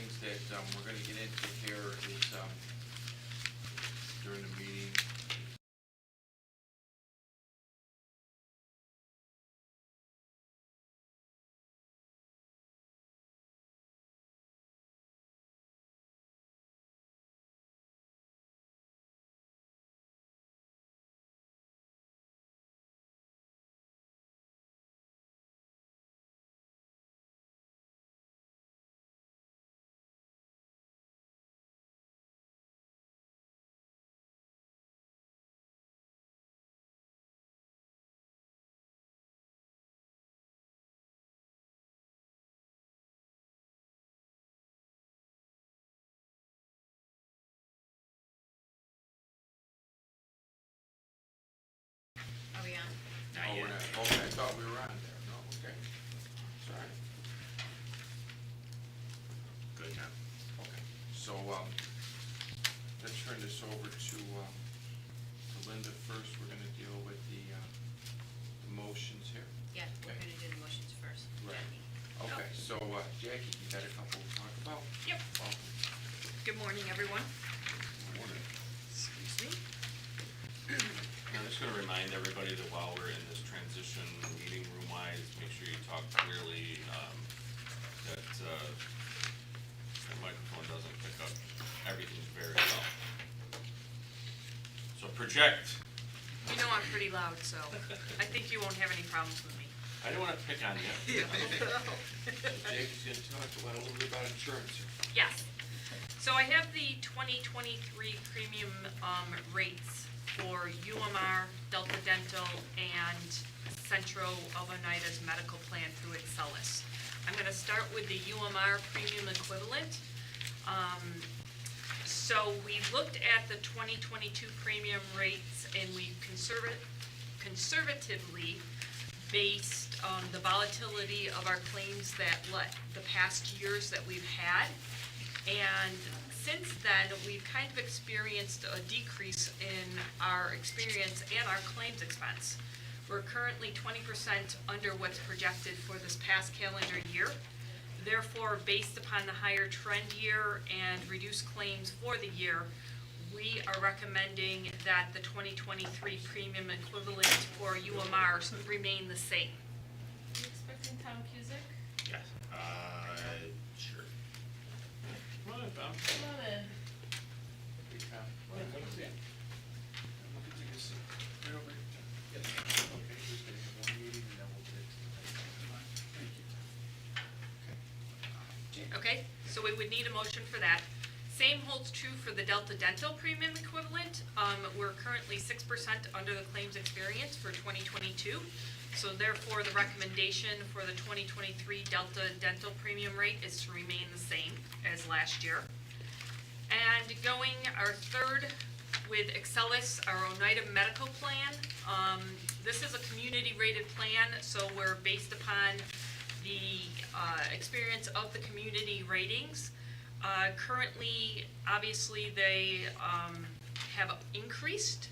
things that we're going to get into here is during the meeting. Are we on? Oh, we're not, okay, I thought we were on there. No, okay. Sorry. Good now. Okay. So, let's turn this over to Linda first. We're gonna deal with the motions here. Yeah, we're Okay. gonna do the motions first. Right. Jackie. Okay, so Jackie, you got a couple to talk about? Yep. Welcome. Good morning, everyone. Morning. Excuse me. I'm just gonna remind everybody that while we're in this transition, meeting room wise, make sure you talk clearly, that the microphone doesn't pick up everything very well. So project. You know I'm pretty loud, so I think you won't have any problems with me. I didn't wanna pick on you. Jackie's gonna talk a little bit about insurance here. Yes. So I have the 2023 premium rates for UMR, Delta Dental, and Centro of Oneida's medical plan through Excelis. I'm gonna start with the UMR premium equivalent. So we looked at the 2022 premium rates and we conservatively based on the volatility of our claims the past years that we've had. And since then, we've kind of experienced a decrease in our experience and our claims expense. We're currently 20% under what's projected for this past calendar year. Therefore, based upon the higher trend year and reduced claims for the year, we are recommending that the 2023 premium equivalent for UMRs remain the same. Are you expecting Tom Cusick? Yes. Sure. Come on in, Tom. Come on in. Hey, Tom. Come on in. Look at you, sit right over here, Tom. Yes. Okay, we're gonna have one meeting and then we'll get into the next one. Thank you, Tom. Okay. Okay, so we would need a motion for that. Same holds true for the Delta Dental premium equivalent. We're currently 6% under the claims experience for 2022. So therefore, the recommendation for the 2023 Delta Dental premium rate is to remain the same as last year. And going our third with Excelis, our Oneida medical plan. This is a community rated plan, so we're based upon the experience of the community ratings. Currently, obviously, they have increased,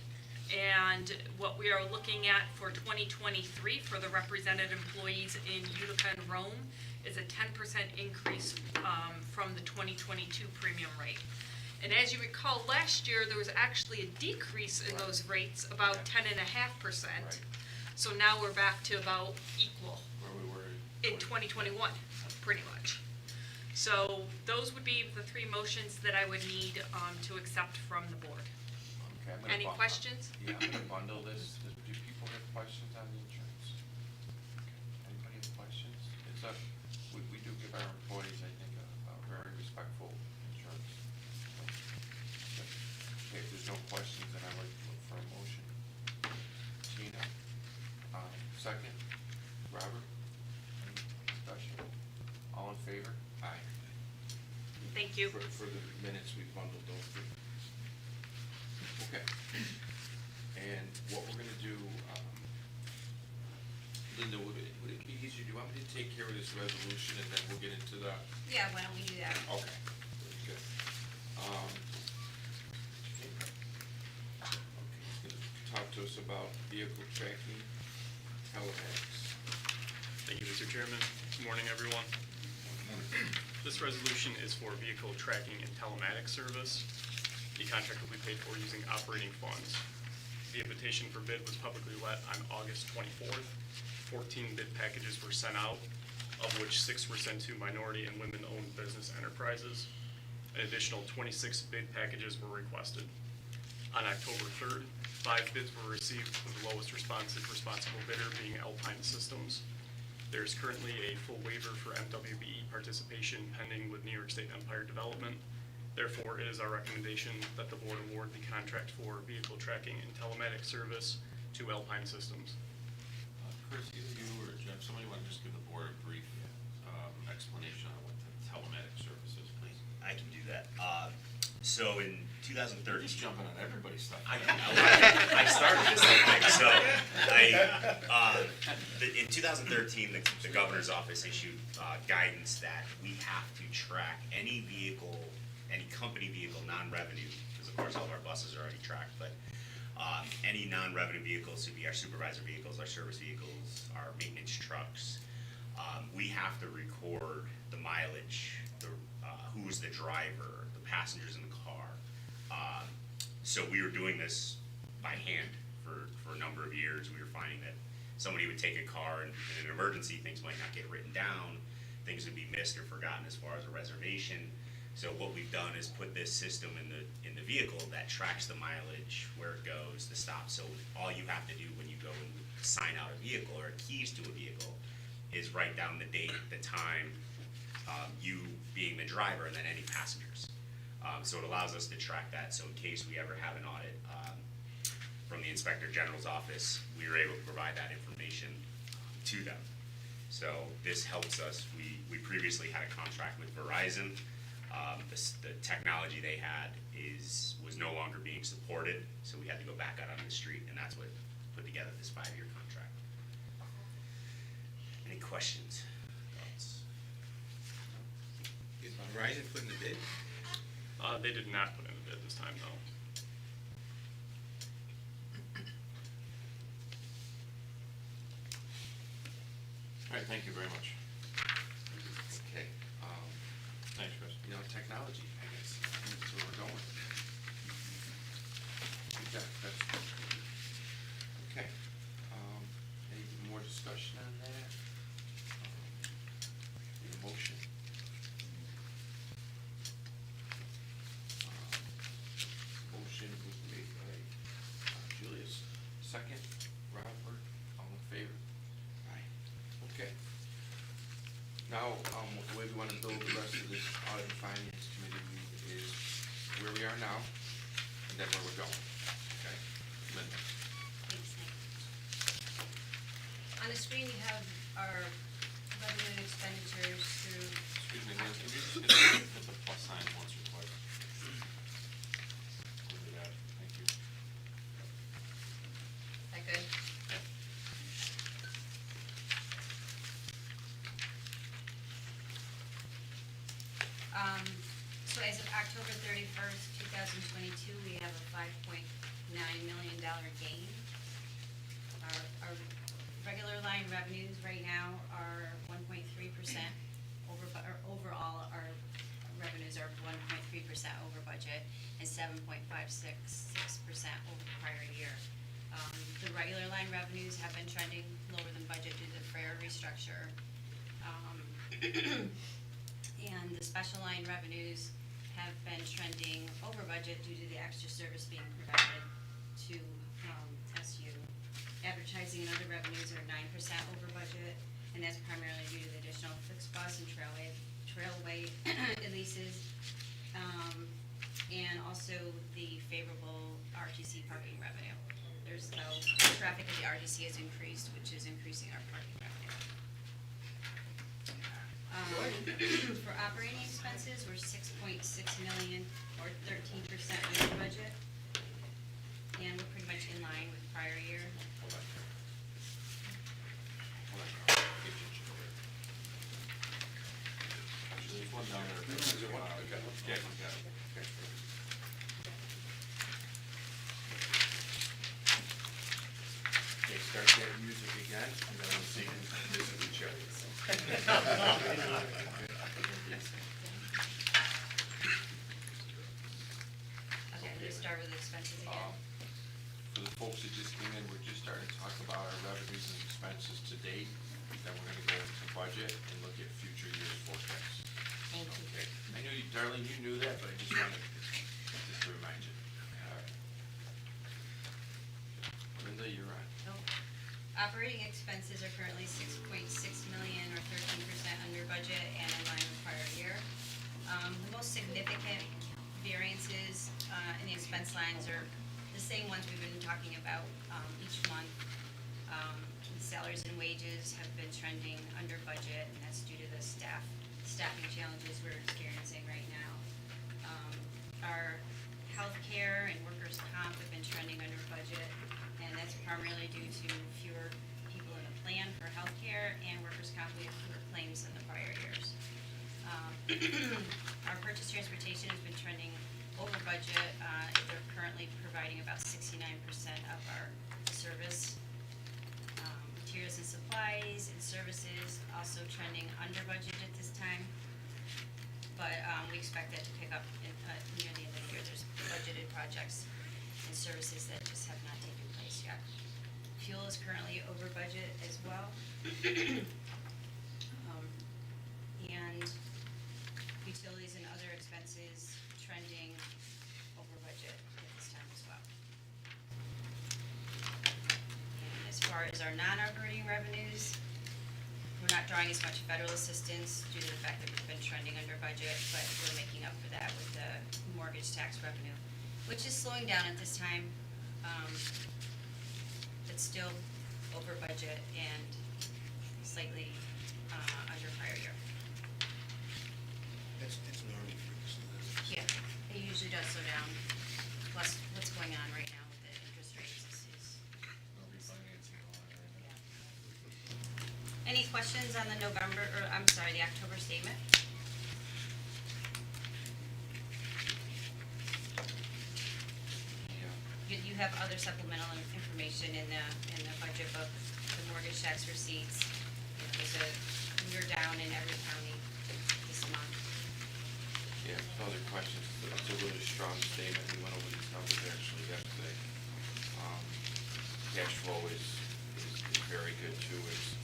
and what we are looking at for 2023 for the represented employees in Utica and Rome is a 10% increase from the 2022 premium rate. And as you recall, last year, there was actually a decrease in those rates, about 10.5%. Right. So now we're back to about equal Where we were. in 2021, pretty much. So those would be the three motions that I would need to accept from the board. Okay, I'm gonna Any questions? Yeah, I'm gonna bundle this. Do people have questions on the insurance? Okay. Anybody have questions? It's we do give our employees, I think, a very respectful insurance. Okay, if there's no questions, then I would look for a motion. Tina, second. Robert, any discussion? All in favor? Aye. Thank you. For the minutes, we bundled those three. Okay. And what we're gonna do, Linda, would it be easier, do you want me to take care of this resolution and then we'll get into the? Yeah, why don't we do that? Okay, very good. Okay, he's gonna talk to us about vehicle tracking, telematics. Thank you, Mr. Chairman. Good morning, everyone. This resolution is for vehicle tracking and telematics service. The contract will be paid for using operating funds. The invitation for bid was publicly let on August 24th. 14 bid packages were sent out, of which 6 were sent to minority and women-owned business enterprises. An additional 26 bid packages were requested. On October 3rd, 5 bids were received, with the lowest responsible bidder being Alpine Systems. There is currently a full waiver for MWBE participation pending with New York State Empire Development. Therefore, it is our recommendation that the board award the contract for vehicle tracking and telematics service to Alpine Systems. Chris, either you or Jeff, somebody want to just give the board a brief explanation on what the telematic service is, please? I can do that. So in 2013. They're just jumping on everybody's stuff. I started this whole thing, so in 2013, the governor's office issued guidance that we have to track any vehicle, any company vehicle, non-revenue, because of course all of our buses are already tracked, but any non-revenue vehicles, would be our supervisor vehicles, our service vehicles, our maintenance trucks. We have to record the mileage, who's the driver, the passengers in the car. So we were doing this by hand for a number of years. We were finding that somebody would take a car and in an emergency, things might not get written down, things would be missed or forgotten as far as a reservation. So what we've done is put this system in the vehicle that tracks the mileage, where it goes, the stops. So all you have to do when you go and sign out a vehicle or keys to a vehicle is write down the date, the time, you being the driver, and then any passengers. So it allows us to track that, so in case we ever have an audit from the Inspector General's office, we were able to provide that information to them. So this helps us. We previously had a contract with Verizon. The technology they had was no longer being supported, so we had to go back out on the street, and that's what put together this 5-year contract. Any questions? Thoughts? Is Verizon putting the bid? They did not put in a bid this time, though. All right, thank you very much. Okay, Thanks, Chris. you know, technology, I guess, that's where we're going. That's, okay, any more discussion on that? Need a motion? Motion was made by Julius, second, Robert, all in favor? Aye. Okay. Now, the way we want to build the rest of this audit and finance committee is where we are now, and then where we're going, okay? Linda? Thanks, Nick. On the screen, you have our revenue and expenditures through. Excuse me, Liz, can you just hit the plus sign once or twice? Look at that, thank you. Is that good? Yeah. So as of October 31st, 2022, we have a $5.9 million gain. Our regular line revenues right now are 1.3% overall our revenues are 1.3% over budget and 7.566% over the prior year. The regular line revenues have been trending lower than budget due to the FRAIR restructure. And the special line revenues have been trending over budget due to the extra service being provided to SU. Advertising and other revenues are 9% over budget, and that's primarily due to the additional fixed bus and trailway leases, and also the favorable RTC parking revenue. There's no traffic at the RTC has increased, which is increasing our parking revenue. For operating expenses, we're 6.6 million or 13% over budget, and we're pretty much in line with prior year. Hold on. Hold on, Carl. Get your shit over there. Actually, there's one down there. Is there one? Okay. Yeah, he's got it. Okay. Okay, start that music again, and then we'll see this is the cherry. folks that just came in, we're just starting to talk about our revenues and expenses to date. Then we're gonna go into budget and look at future years forecasts. Thank you. Okay, I knew, Darlene, you knew that, but I just wanted to remind you. All right. Linda, you're on. Operating expenses are currently 6.6 million or 13% under budget and in line with prior year. The most significant variances in the expense lines are the same ones we've been talking about each month. Salaries and wages have been trending under budget, and that's due to the staffing challenges we're experiencing right now. Our healthcare and workers' comp have been trending under budget, and that's primarily due to fewer people in the plan for healthcare and workers' comp. We have fewer claims than the prior years. Our purchase transportation has been trending over budget. They're currently providing about 69% of our service. Materials and supplies and services also trending under budget at this time. But we expect that to pick up near the end of the year. There's budgeted projects and services that just have not taken place yet. Fuel is currently over budget as well. And utilities and other expenses trending over budget at this time as well. And as far as our non-operating revenues, we're not drawing as much federal assistance due to the fact that we've been trending under budget, but we're making up for that with the mortgage tax revenue, which is slowing down at this time. But still over budget and slightly under prior year. That's normal for us. Yeah, it usually does slow down, plus what's going on right now with the interest rates is. I'll be financing all that right now. Yeah. Any questions on the the October statement? Yeah. You have other supplemental information in the budget book, the mortgage tax receipts. We're down in every county this month. Yeah, other questions, it's a really strong statement, we went over these numbers actually yesterday. Cash flow is very good too, as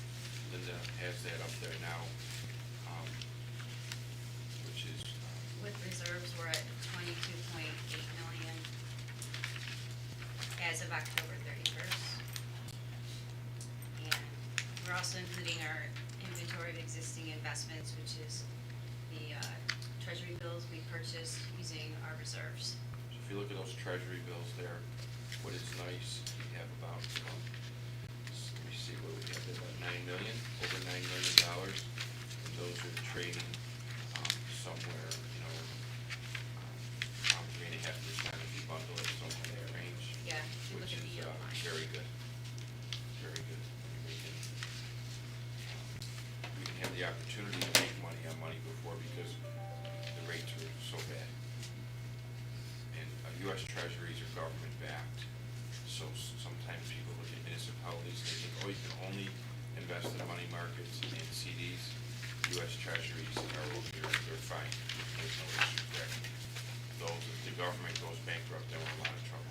Linda has that up there now, which is, With reserves, we're at 22.8 million as of October 31st. And we're also including our inventory of existing investments, which is the treasury bills we purchased using our reserves. if you look at those treasury bills there, what is nice, we have about, let me see, what we have, about $9 million, over $9 million, and those are trading, somewhere, around 3.5% if you bundle it, somewhere in that range. Yeah, if you look Which at the is, yield line. very good, very good. I mean, we didn't have the opportunity to make money on money before because the rates were so bad. And US Treasuries are government backed, so sometimes people look at municipalities, they think, oh, you can only invest in money markets and CDs. US Treasuries are, they're fine, there's no issue there. Those, if the government goes bankrupt, they're in a lot of trouble.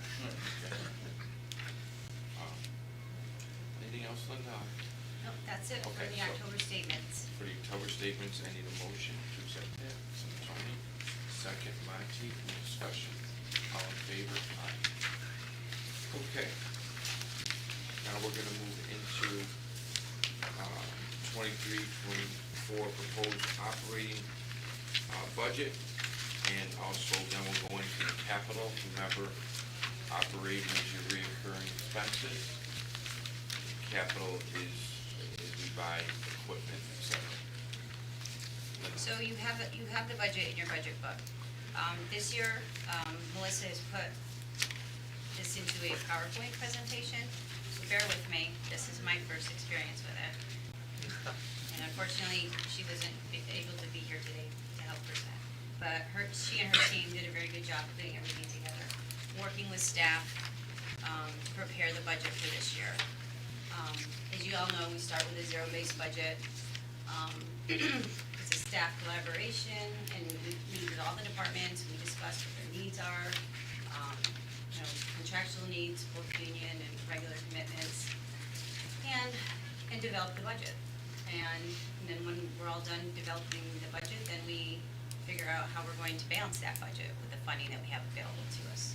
Anything else, Linda? Nope, that's it for Okay, the so- October statements. For the October statements, I need a motion to accept that. Tony, second, Monty, any discussion? All in favor? Aye. Okay. Now we're gonna move into, 23-24 proposed operating, budget. And also then we'll go into the capital. Remember, operating is your reoccurring expenses. Capital is we buy equipment, et cetera. So you have the budget in your budget book. This year, Melissa has put this into a PowerPoint presentation. So bear with me, this is my first experience with it. And unfortunately, she wasn't able to be here today to help present. But she and her team did a very good job of putting everything together, working with staff to prepare the budget for this year. As you all know, we start with a zero-based budget. It's a staff collaboration, and we meet with all the departments, we discuss what their needs are, contractual needs, both union and regular commitments, and develop the budget. And then when we're all done developing the budget, then we figure out how we're going to balance that budget with the funding that we have available to us.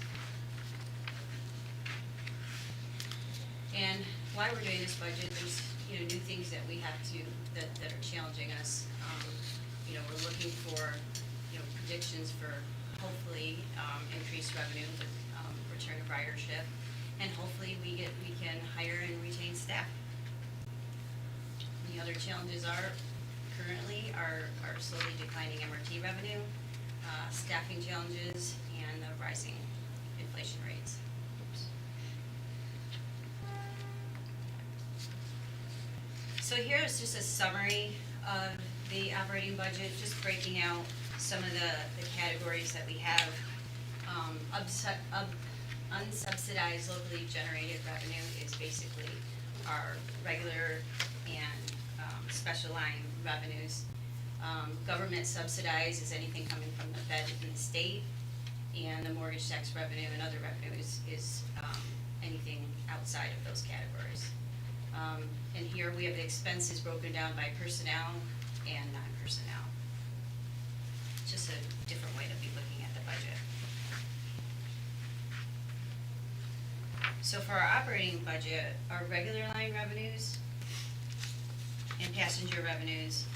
And while we're doing this budget, there's, new things that we have to, that are challenging us. We're looking for, predictions for hopefully, increased revenue with, return of ridership. And hopefully we can hire and retain staff. The other challenges are currently are slowly declining MRT revenue, staffing challenges, and the rising inflation rates. So here is just a summary of the operating budget, just breaking out some of the categories that we have. Unsubsidized locally generated revenue is basically our regular and special line revenues. Government subsidized is anything coming from the Fed and the state, and the mortgage tax revenue and other revenues is anything outside of those categories. And here we have the expenses broken down by personnel and non-personnel. Just a different way to be looking at the budget. So for our operating budget, our regular line revenues and passenger revenues,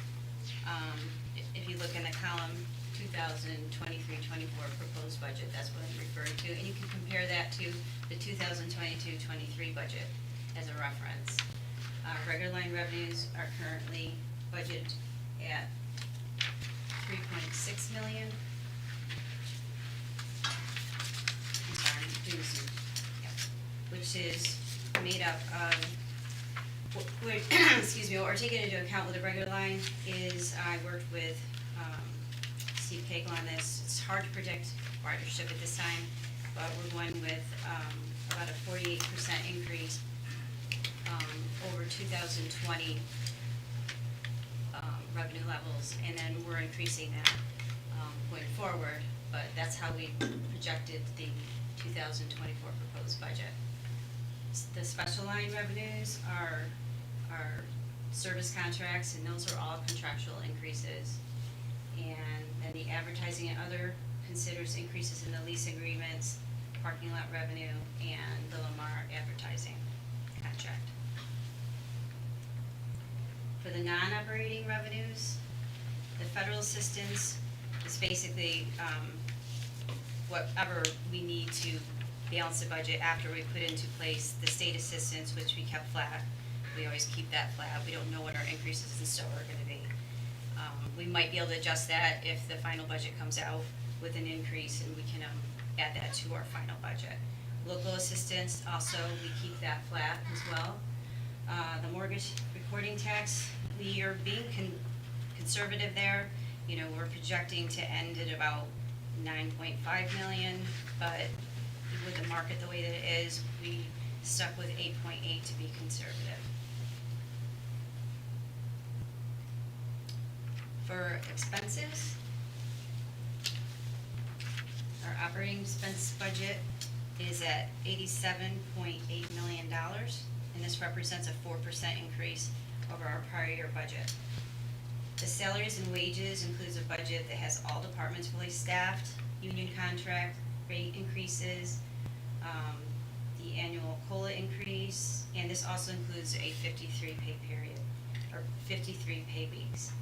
if you look in the column 2023-24 proposed budget, that's what I'm referring to, and you can compare that to the 2022-23 budget as a reference. Regular line revenues are currently budgeted at $3.6 million. I'm sorry, I'm doing some, which is made up of, excuse me, what we're taking into account with the regular line is, I worked with Steve Cagle on this. It's hard to predict ridership at this time, but we're going with about a 48% increase over 2020 revenue levels, and then we're increasing that going forward, but that's how we projected the 2024 proposed budget. The special line revenues are service contracts, and those are all contractual increases. And then the advertising and other considers increases in the lease agreements, parking lot revenue, and the Lamar advertising contract. For the non-operating revenues, the federal assistance is basically whatever we need to balance the budget after we put into place the state assistance, which we kept flat. We always keep that flat. We don't know what our increases and so are gonna be. We might be able to adjust that if the final budget comes out with an increase, and we can add that to our final budget. Local assistance, also, we keep that flat as well. The mortgage recording tax, we are being conservative there. We're projecting to end at about 9.5 million, but with the market the way that it is, we stuck with 8.8 to be conservative. For expenses, our operating expense budget is at $87.8 million, and this represents a 4% increase over our prior year budget. The salaries and wages includes a budget that has all departments fully staffed, union contract, rate increases, the annual COLA increase, and this also includes a 53 pay period, or 53 pay weeks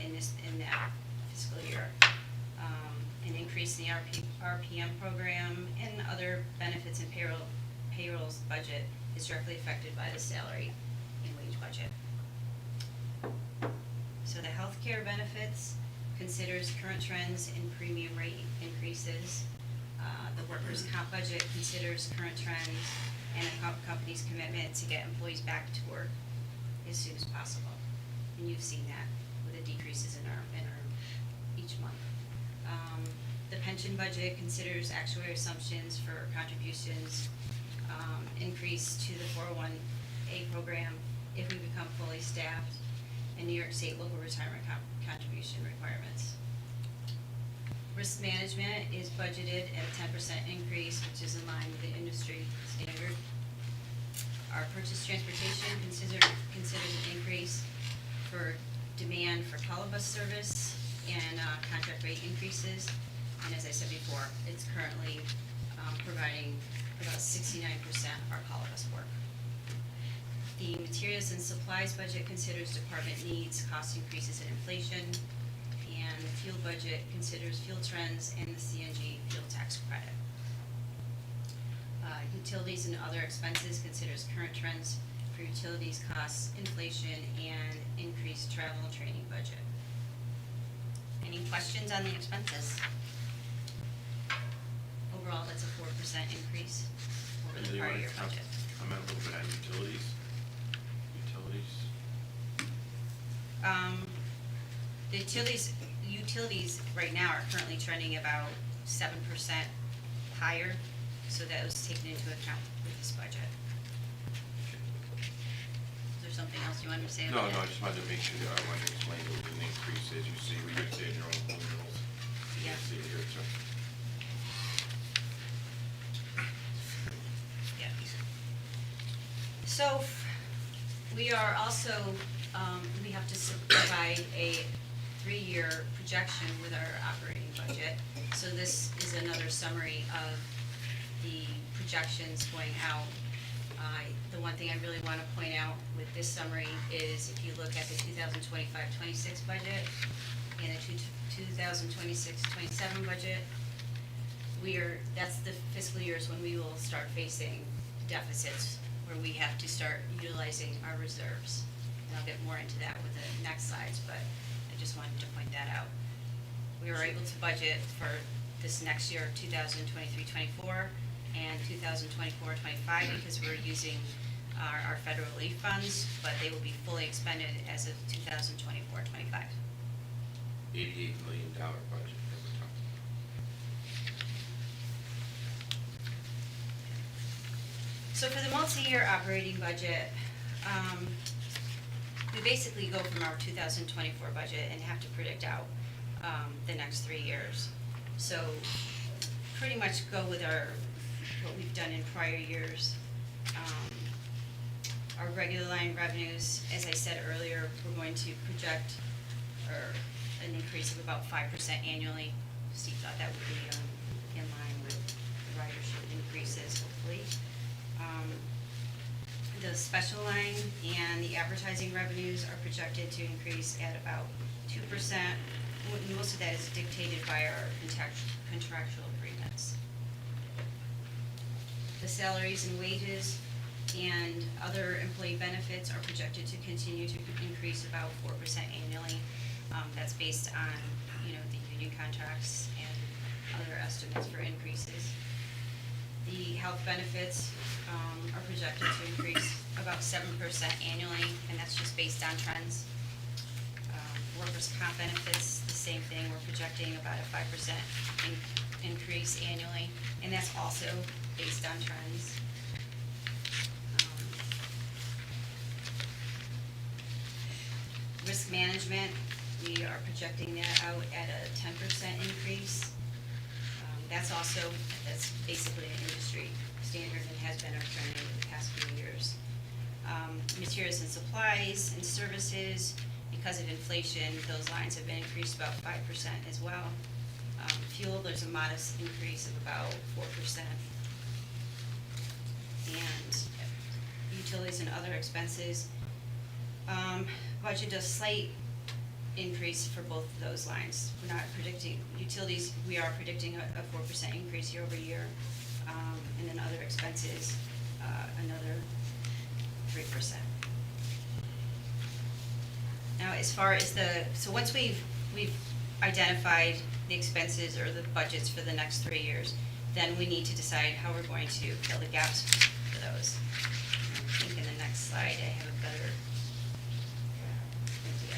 in that fiscal year. An increase in the RPM program and other benefits and payrolls budget is directly affected by the salary and wage budget. So the healthcare benefits considers current trends in premium rate increases. The workers' comp budget considers current trends and the company's commitment to get employees back to work as soon as possible. And you've seen that with the decreases in our each month. The pension budget considers actuary assumptions for contributions, increase to the 401A program if we become fully staffed, and New York State local retirement contribution requirements. Risk management is budgeted at a 10% increase, which is in line with the industry standard. Our purchase transportation considers an increase for demand for call bus service and contract rate increases. And as I said before, it's currently providing about 69% of our call bus work. The materials and supplies budget considers department needs, cost increases, and inflation. And the fuel budget considers fuel trends and the CNG fuel tax credit. Utilities and other expenses considers current trends for utilities costs, inflation, and increased travel and training budget. Any questions on the expenses? Overall, that's a 4% increase over And the do you prior wanna year budget. comment a little bit on utilities? Utilities? The utilities right now are currently trending about 7% higher, so that was taken into account with this budget. Is there something else you wanted to say No, about no, I that? just wanted to make sure that I wanted to explain it was an increase, as you see, we did say in your own rules. You Yeah. can see it here, so. Yeah. So, we are also, we have to provide a 3-year projection with our operating budget. So this is another summary of the projections going out. The one thing I really want to point out with this summary is if you look at the 2025-26 budget and the 2026-27 budget, that's the fiscal years when we will start facing deficits, where we have to start utilizing our reserves. And I'll get more into that with the next slides, but I just wanted to point that out. We were able to budget for this next year, 2023-24, and 2024-25, because we're using our federal relief funds, but they will be fully expended as of 2024-25. $88 million budget that we're talking about. So for the multi-year operating budget, we basically go from our 2024 budget and have to predict out the next 3 years. So pretty much go with what we've done in prior years. Our regular line revenues, as I said earlier, we're going to project an increase of about 5% annually. Steve thought that would be in line with the ridership increases, hopefully. The special line and the advertising revenues are projected to increase at about 2%. Most of that is dictated by our contractual agreements. The salaries and wages and other employee benefits are projected to continue to increase about 4% annually. That's based on, the union contracts and other estimates for increases. The health benefits are projected to increase about 7% annually, and that's just based on trends. Workers' comp benefits, the same thing, we're projecting about a 5% increase annually, and that's also based on trends. Risk management, we are projecting that out at a 10% increase. That's basically an industry standard and has been our trend over the past few years. Materials and supplies and services, because of inflation, those lines have been increased about 5% as well. Fuel, there's a modest increase of about 4%. And utilities and other expenses, budget a slight increase for both of those lines. We're not predicting, utilities, we are predicting a 4% increase year over year. And then other expenses, another 3%. Now, as far as so once we've identified the expenses or the budgets for the next 3 years, then we need to decide how we're going to fill the gaps for those. I think in the next slide, I have a better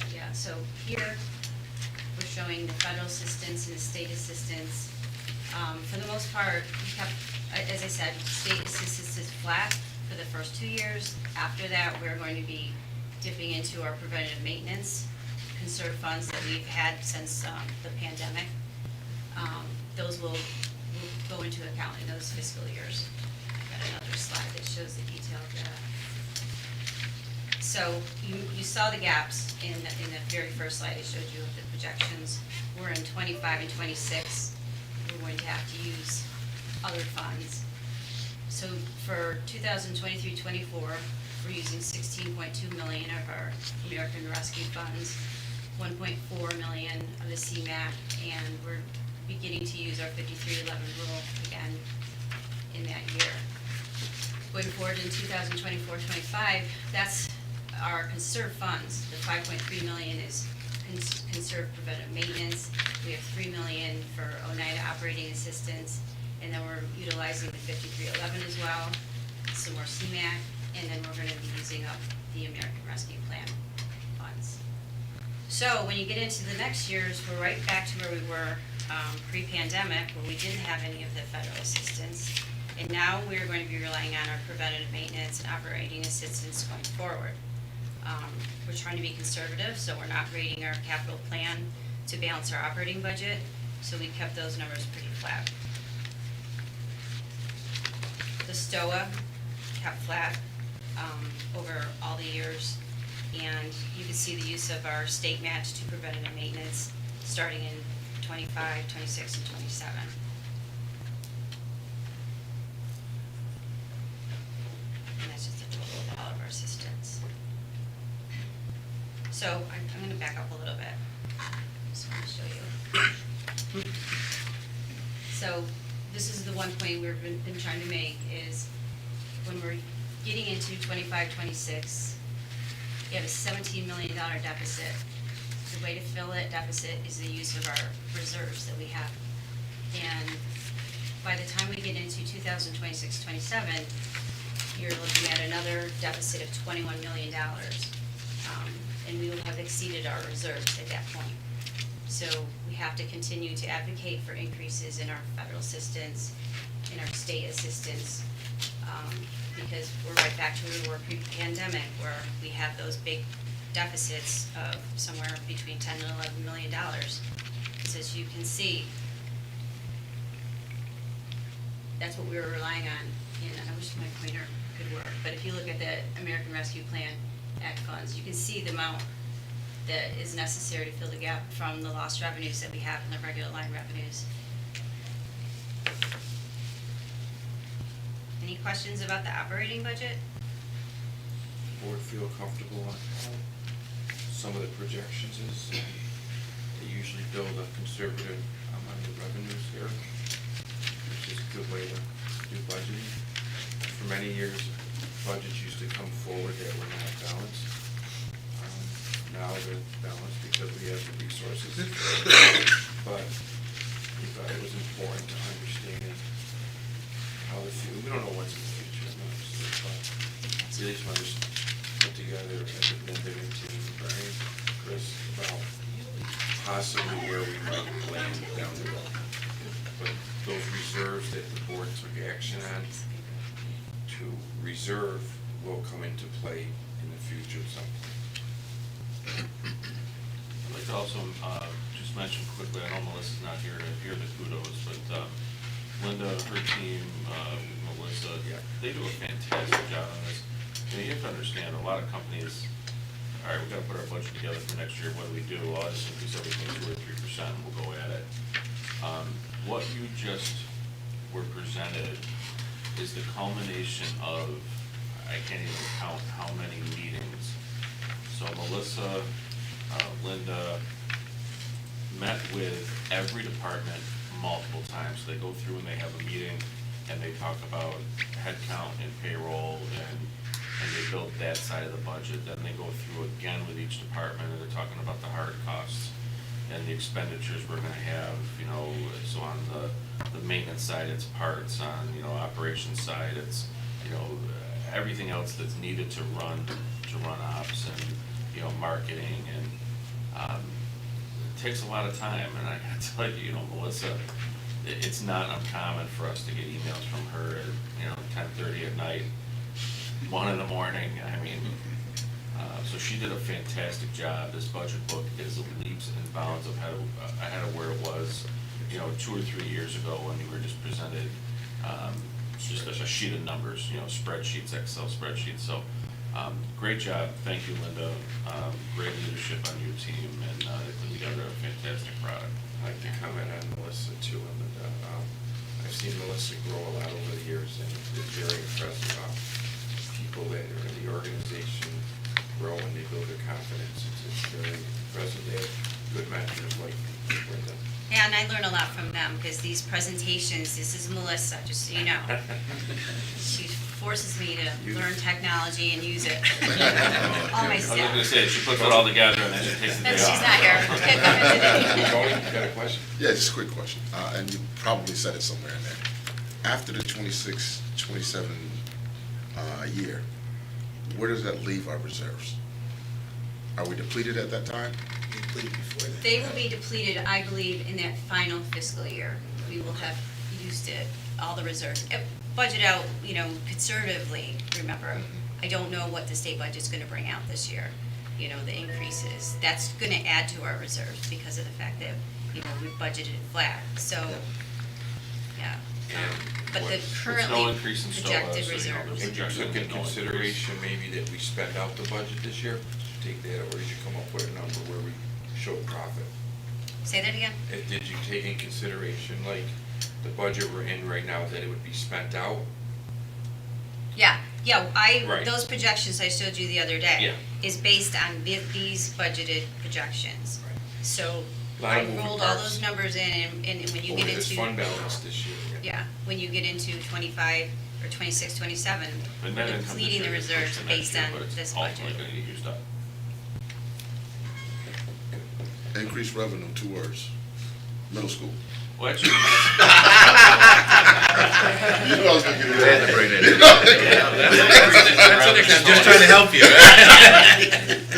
idea. Yeah, so here, we're showing the federal assistance and the state assistance. For the most part, we kept, as I said, state assistance is flat for the first 2 years. After that, we're going to be dipping into our preventative maintenance conserved funds that we've had since the pandemic. those will go into account in those fiscal years. I've got another slide that shows the detail of that. So you saw the gaps in the very first slide I showed you of the projections. We're in 25 and 26, we're going to have to use other funds. So for 2023-24, we're using 16.2 million of our American Rescue Funds, 1.4 million of the CMAQ, and we're beginning to use our 5311 rule again in that year. Going forward in 2024-25, that's our conserved funds. The 5.3 million is conserved preventive maintenance. We have 3 million for Oneida operating assistance, and then we're utilizing the 5311 as well, some more CMAQ, and then we're gonna be using up the American Rescue Plan funds. So when you get into the next years, we're right back to where we were pre-pandemic, where we didn't have any of the federal assistance. And now we're going to be relying on our preventative maintenance and operating assistance going forward. We're trying to be conservative, so we're not rating our capital plan to balance our operating budget, so we kept those numbers pretty flat. The STOA kept flat over all the years, and you can see the use of our state match to preventative maintenance starting in 25, 26, and 27. And that's just a total of all of our assistance. So I'm gonna back up a little bit. Just want to show you. So this is the one point we've been trying to make is when we're getting into 25, 26, you have a $17 million deficit. The way to fill that deficit is the use of our reserves that we have. And by the time we get into 2026, 27, you're looking at another deficit of $21 million. And we will have exceeded our reserves at that point. So we have to continue to advocate for increases in our federal assistance, in our state assistance, because we're right back to where we were pre-pandemic, where we have those big deficits of somewhere between $10 and $11 million. Because as you can see, that's what we were relying on. And I wish my pointer could work, but if you look at the American Rescue Plan Act funds, you can see the amount that is necessary to fill the gap from the lost revenues that we have in the regular line revenues. Any questions about the operating budget? Board feel comfortable on how some of the projections is? They usually build a conservative amount of revenues here, which is a good way to do budgeting. For many years, budgets used to come forward that were not balanced. Now they're balanced because we have the resources. But we thought it was important to understand how the future, we don't know what's in the future, obviously, but we just want to put together as a vending team, Brian, Chris, about possibly where we might land down the road. But those reserves that the board took action on to reserve will come into play in the future at some point. I'd like to also just mention quickly, I know Melissa's not here to hear the kudos, but Linda, her team, Melissa, Yeah. they do a fantastic job on this. You have to understand, a lot of companies, all right, we gotta put our budget together for next year, what do we do? Well, I just increase everything 2 or 3%, and we'll go at it. What you just were presented is the culmination of, I can't even count how many meetings. So Melissa, Linda met with every department multiple times. They go through and they have a meeting and they talk about headcount and payroll and they build that side of the budget. Then they go through again with each department and they're talking about the hard costs and the expenditures we're gonna have, you know, so on the maintenance side, it's parts, on, you know, operations side, it's, you know, everything else that's needed to run ops and, you know, marketing and, it takes a lot of time, and I gotta tell you, you know, Melissa, it's not uncommon for us to get emails from her at, you know, 10:30 at night, 1 in the morning, I mean, so she did a fantastic job. This budget book is leaps and bounds ahead of where it was you know, 2 or 3 years ago when you were just presented, just a sheet of numbers, you know, spreadsheets, Excel spreadsheets, so, great job, thank you, Linda, great leadership on your team, and, they put together a fantastic product. I'd like to comment on Melissa too, and I've seen Melissa grow a lot over the years, and it's very impressive how people that are in the organization grow and they build their confidence. It's very impressive. They have good mentors like Linda. Yeah, and I learn a lot from them, because these presentations, this is Melissa, just so you know. She forces me to learn technology and use it. All my I was staff. gonna say, she puts it all together and then she takes the day And off. she's not here. Can't come in today. Tony, you got a question? Yeah, just a quick question, and you probably said it somewhere in there. After the 26, 27 year, where does that leave our reserves? Are we depleted at that time? They will be depleted, I believe, in that final fiscal year. We will have used it, all the reserves. Budget out, you know, conservatively, remember. I don't know what the state budget's gonna bring out this year, you know, the increases. That's gonna add to our reserves because of the fact that, you know, we budgeted flat, so, yeah. But the There's currently no increase in STOA, projected so, you know, reserves. And you took in consideration maybe that we spend out the budget this year? Did you take that, or did you come up with a number where we show profit? Say that again? Did you take in consideration, like, the budget we're in right now, that it would be spent out? Yeah, Right. those projections I showed you the other day. Yeah. Is based on these budgeted projections. Right. So Lot I of moving rolled all parts. those numbers in, and when you Over get this into, fund balance this year? yeah, when you get into 25 or 26, 27, The we're net income this depleting the year gets pushed reserves to next based year, on but it's this ultimately budget. gonna get used up. Increased revenue, 2 words. Middle school. Well, actually, You know I was gonna get into that. Just trying to help you.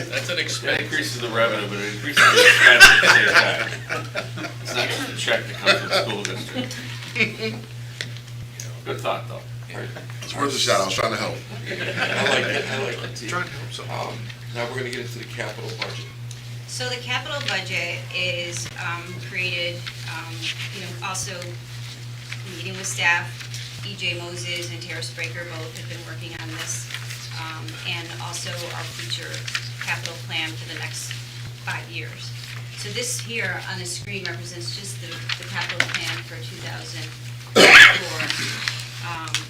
That's an it expense. increases the revenue, but it increases the expense at the same time. It's not just a check that comes from the school district. Good thought, though. It's worth a shot, I was trying to help. I like it, I like it. Trying to help someone. Now we're gonna get into the capital budget. So the capital budget is created, you know, also meeting with staff. E.J. Moses and Tara Spraker both have been working on this. And also our future capital plan for the next 5 years. So this here on the screen represents just the capital plan for 2004,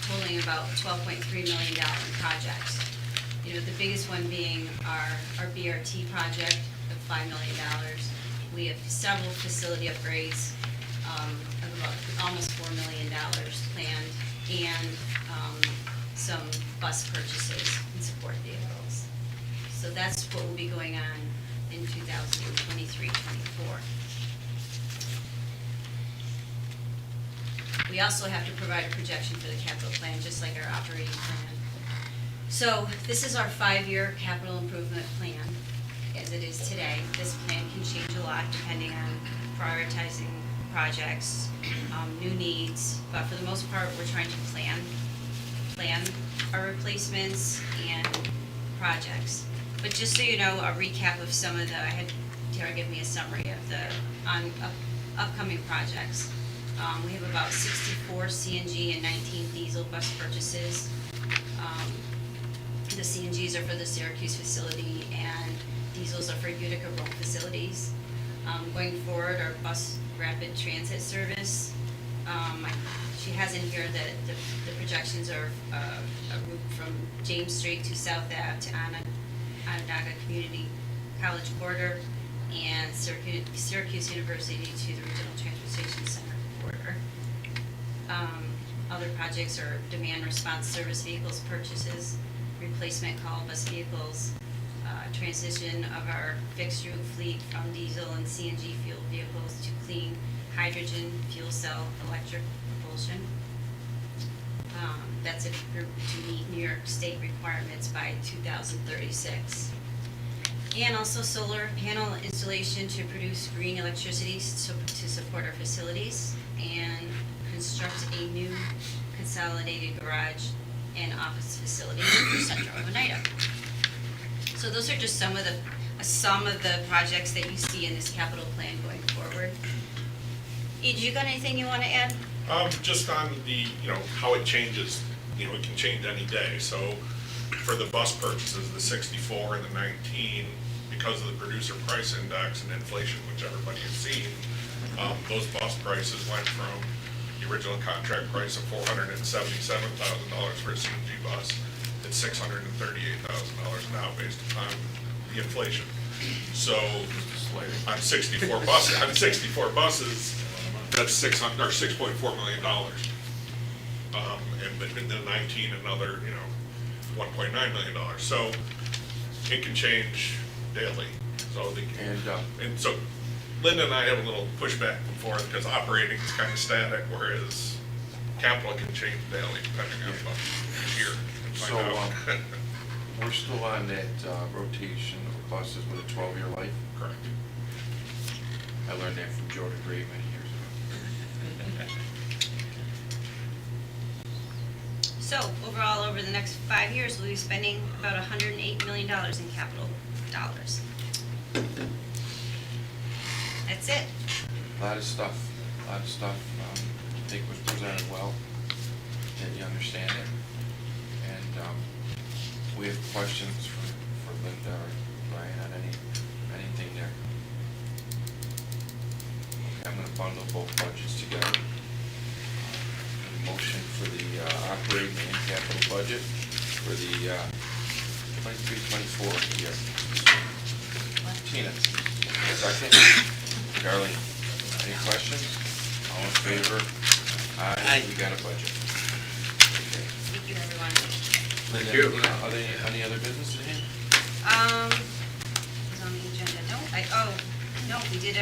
totaling about $12.3 million in projects. You know, the biggest one being our BRT project of $5 million. We have several facility upgrades of about almost $4 million planned, and some bus purchases and support vehicles. So that's what will be going on in 2023-24. We also have to provide a projection for the capital plan, just like our operating plan. So this is our 5-year capital improvement plan as it is today. This plan can change a lot depending on prioritizing projects, new needs, but for the most part, we're trying to plan our replacements and projects. But just so you know, a recap of some of the, I had Tara give me a summary of the upcoming projects. We have about 64 CNG and 19 diesel bus purchases. The CNGs are for the Syracuse facility and diesels are for Utica Rome facilities. Going forward, our bus rapid transit service, she has in here that the projections are a route from James Street to South Ave to Onondaga Community College Corridor and Syracuse University to the Regional Transportation Center corridor. Other projects are demand response service vehicles purchases, replacement call bus vehicles, transition of our fixed route fleet from diesel and CNG fuel vehicles to clean hydrogen fuel cell electric propulsion. That's a group to meet New York State requirements by 2036. And also solar panel installation to produce green electricity to support our facilities, and construct a new consolidated garage and office facility for Central Oneida. So those are just some of the projects that you see in this capital plan going forward. You got anything you wanna add? Just on the, how it changes, it can change any day, so for the bus purchases, the 64 and the 19, because of the producer price index and inflation, which everybody has seen, those bus prices went from the original contract price of $477,000 for a CNG bus, it's $638,000 now based upon the inflation. So, on 64 buses, that's $6.4 million. And then 19, another, $1.9 million. So it can change daily. So and so Linda and I have a little pushback and forth because operating is kind of static, whereas capital can change daily depending on the year. So, we're still on that, rotation of buses with a 12-year life? Correct. I learned that from Jordan Gray many years ago. So, overall, over the next 5 years, we'll be spending about $108 million in capital dollars. That's it. A lot of stuff, I think was presented well, and you understand it. And, we have questions for Linda or Brian on anything there. Okay, I'm gonna bundle both budgets together. Motion for the, operating and capital budget for the, 23-24 year. Tina, second. Darlene, any questions? All in favor? Aye. We got a budget. Okay. Thank you, everyone. Linda, any other business at hand? Is on the agenda, no, we did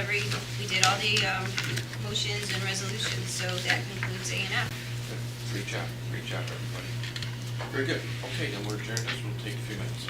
all the, motions and resolutions, so that concludes A and F. Reach out, everybody. Very good. Okay, then we're adjourned. We'll take a few minutes.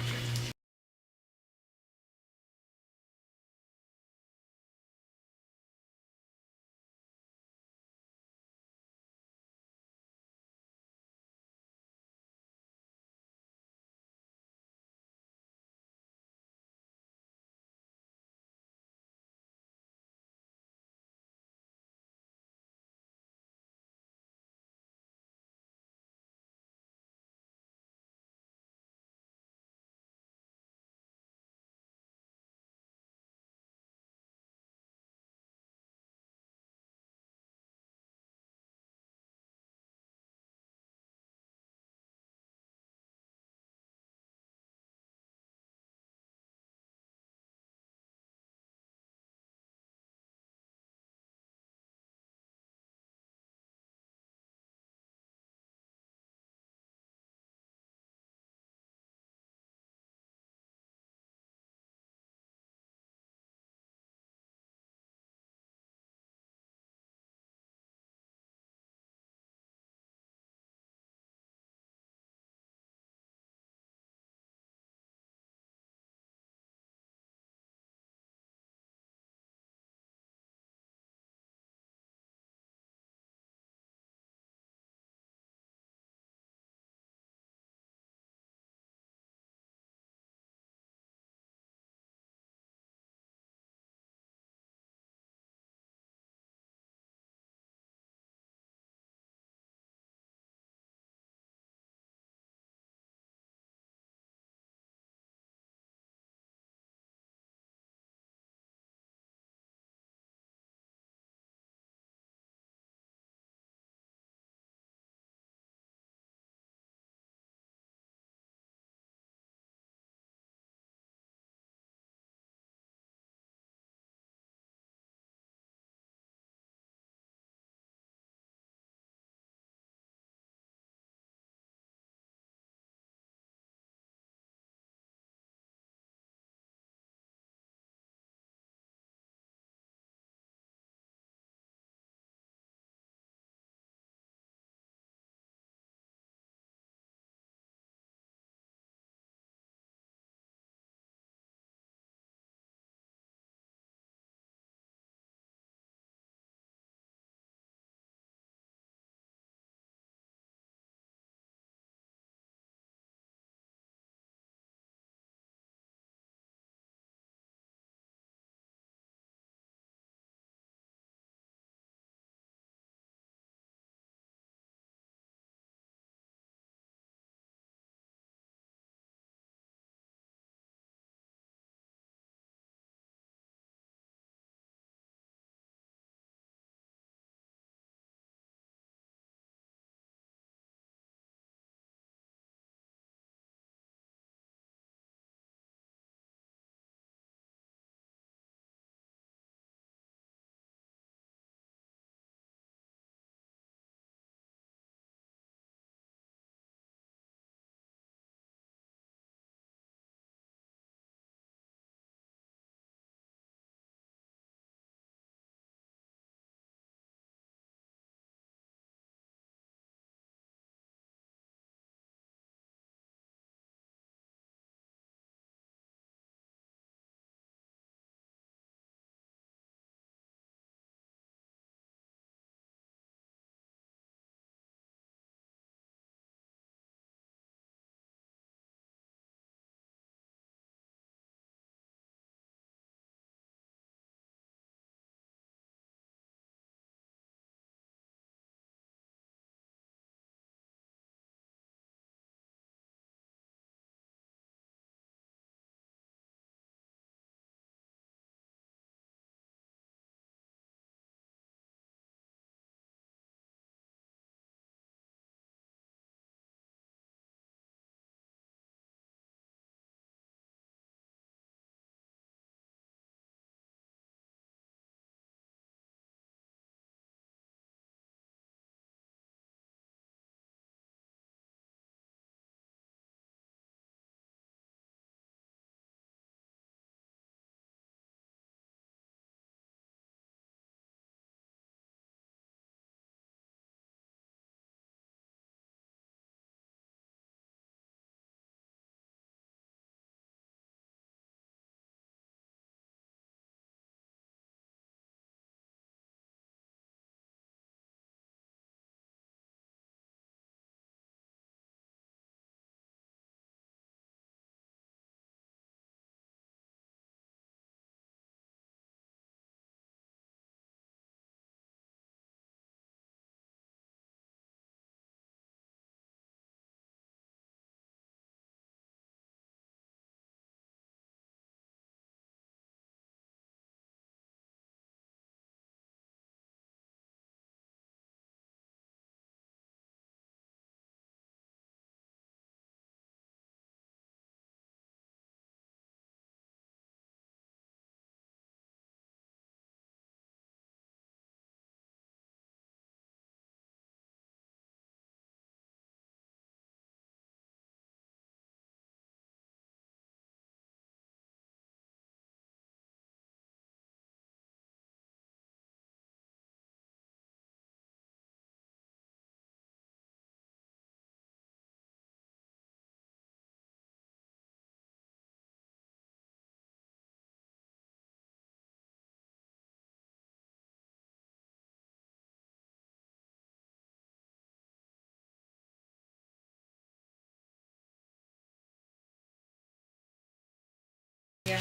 Yeah.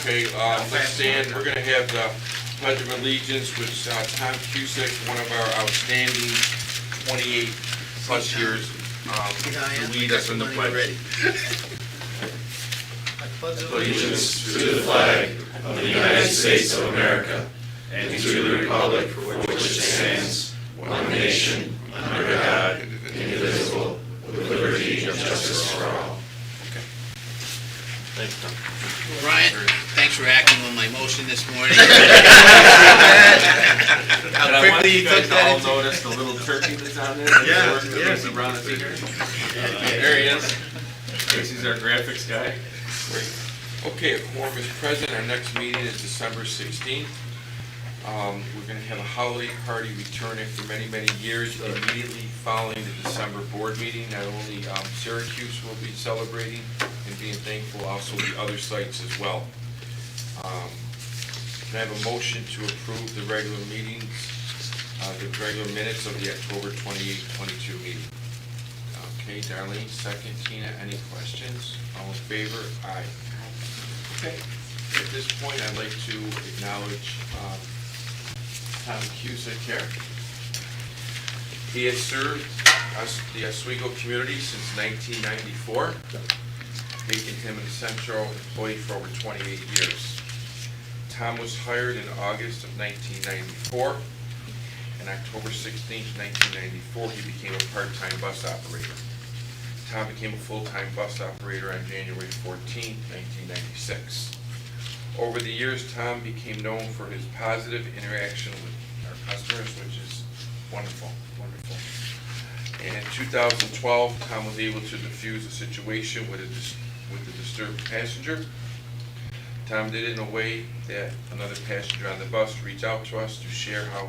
Okay, let's stand, we're gonna have the Pledge of Allegiance with Tom Cusick, one of our outstanding 28-plus years, to lead us in the pledge. Allegiance to the flag of the United States of America and to the republic for which it stands, one nation, under God, indivisible, with liberty and justice for all. Thanks, Tom. Brian, thanks for acting on my motion this morning. And How I want quickly you you guys took to all that into. notice the little turkey that's on there. Yeah, That yeah. Casey Brown is in here. There he is. Casey's our graphics guy. Great. Okay, a quorum is present. Our next meeting is December 16th. We're gonna have a holiday party return after many, many years, immediately following the December board meeting. Not only Syracuse will be celebrating and being thankful, also the other sites as well. Can I have a motion to approve the regular meetings, the regular minutes of the October 28, 22 meeting? Okay, Darlene, second. Tina, any questions? All in favor? Aye. Okay, at this point, I'd like to acknowledge Tom Cusick here. He has served the Oswego community since 1994, making him an essential employee for over 28 years. Tom was hired in August of 1994. On October 16, 1994, he became a part-time bus operator. Tom became a full-time bus operator on January 14, 1996. Over the years, Tom became known for his positive interaction with our customers, which is wonderful, wonderful. And in 2012, Tom was able to defuse a situation with a disturbed passenger. Tom did it in a way that another passenger on the bus reached out to us to share how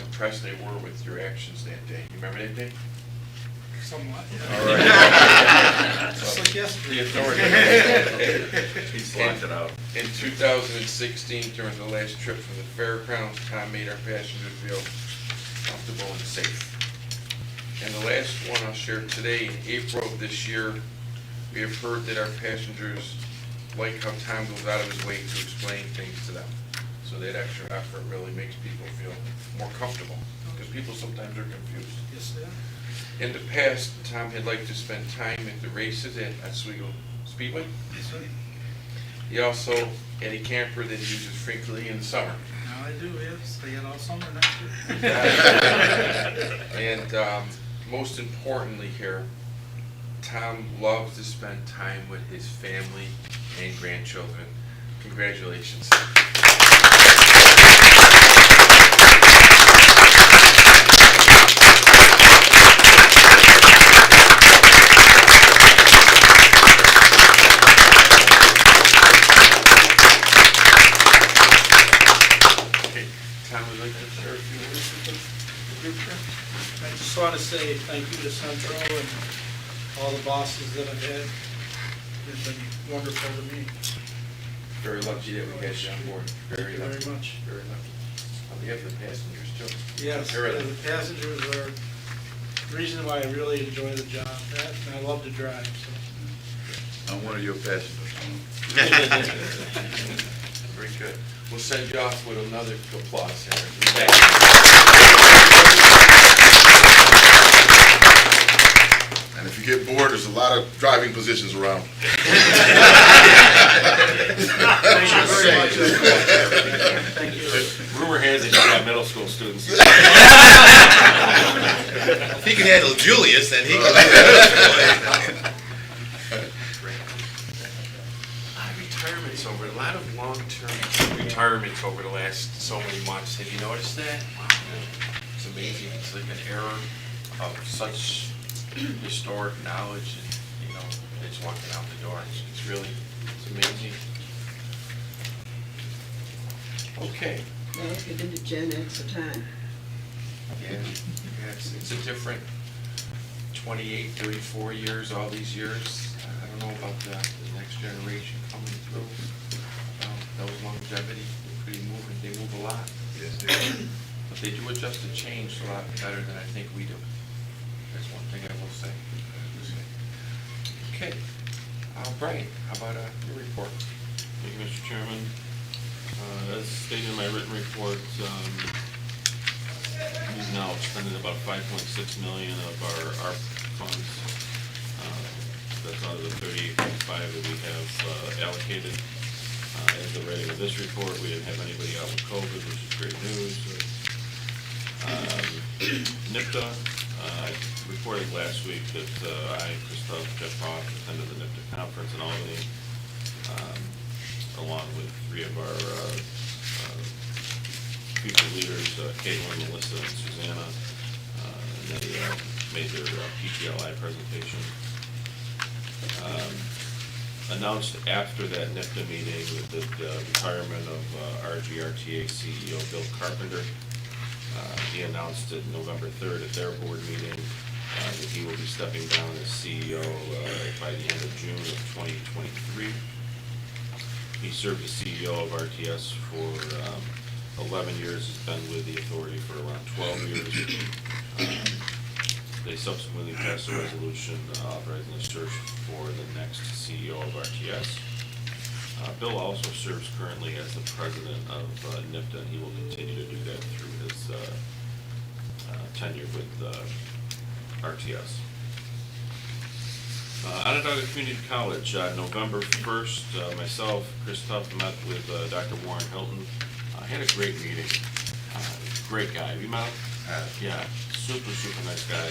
impressed they were with your actions that day. You remember that day? Somewhat, All right. Just like yesterday. The authority. He slacked it out. In 2016, during the last trip from the fairgrounds, Tom made our passengers feel comfortable and safe. And the last one I'll share today, in April of this year, we have heard that our passengers like how Tom goes out of his way to explain things to them. So that extra effort really makes people feel more comfortable, because people sometimes are confused. Yes, sir. In the past, Tom had liked to spend time at the races at Oswego Speedway. Yes, sir. He also had a camper that he uses frequently in the summer. Now I do, yes. Stay in all summer next year. And most importantly here, Tom loves to spend time with his family and grandchildren. Congratulations. Okay, Tom would like to share a few words with the group here. I just want to say thank you to Central and all the bosses that I've had. They've been wonderful to me. Very lucky that we had you on board. Thank you very much. Very lucky. On behalf of the passengers too. Yes, Very the lucky. passengers are the reason why I really enjoy the job. That, and I love to drive, so. I'm one of your passengers. Very good. We'll send you off with another applause here. And if you get bored, there's a lot of driving positions around. Thank you very much. Thank you. Rumor has it you got middle school students. If he can handle Julius, then he can. A lot of long-term retirements over the last so many months. Have you noticed that? Wow. It's amazing. It's like an era of such historic knowledge and, you know, it's walking out the door. It's really, it's amazing. Okay. Well, if you've been to Gen X a time. Yeah, it's a different 28, 34 years, all these years. I don't know about the next generation coming through. Those longevity, pretty moving, they move a lot. Yes, But they do adjust to change a lot better than I think we do. That's one thing I will say. Okay, Brian, how about your report? Thank you, Mr. Chairman. As stated in my written report, we've now expended about 5.6 million of our ARP funds. That's out of the 38.5 that we have allocated. As the writing of this report, we didn't have anybody out with COVID, which is great news. NIPTA, I reported last week that I, Christoph, Jeff Hoff, attended the NIPTA conference in Albany, along with three of our future leaders, Caitlin, Melissa, and Susanna. And they made their PTLI presentation. Announced after that NIPTA meeting the retirement of RGRTA CEO Bill Carpenter. He announced it November 3rd at their board meeting that he will be stepping down as CEO by the end of June of 2023. He served as CEO of RTS for 11 years, has been with the authority for around 12 years. They subsequently passed a resolution authorizing a search for the next CEO of RTS. Bill also serves currently as the president of NIPTA, and he will continue to do that through his tenure with RTS. Onondaga Community College, November 1st, myself, Christoph, met with Dr. Warren Hilton. Had a great meeting. Great guy. Have you met him? Yeah, super nice guy.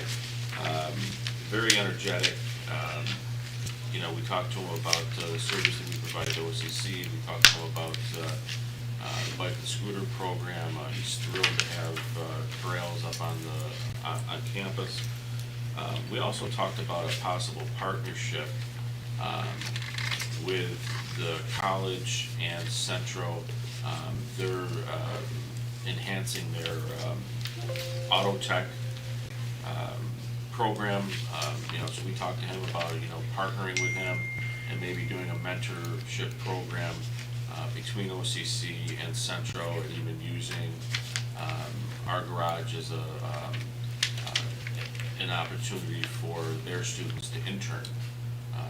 Very energetic. You know, we talked to him about the service that we provide to OCC. We talked to him about the bike and scooter program. He's thrilled to have trails up on campus. We also talked about a possible partnership with the college and Centro. They're enhancing their auto tech program. You know, so we talked to him about, you know, partnering with him and maybe doing a mentorship program between OCC and Centro, and even using our garage as an opportunity for their students to intern,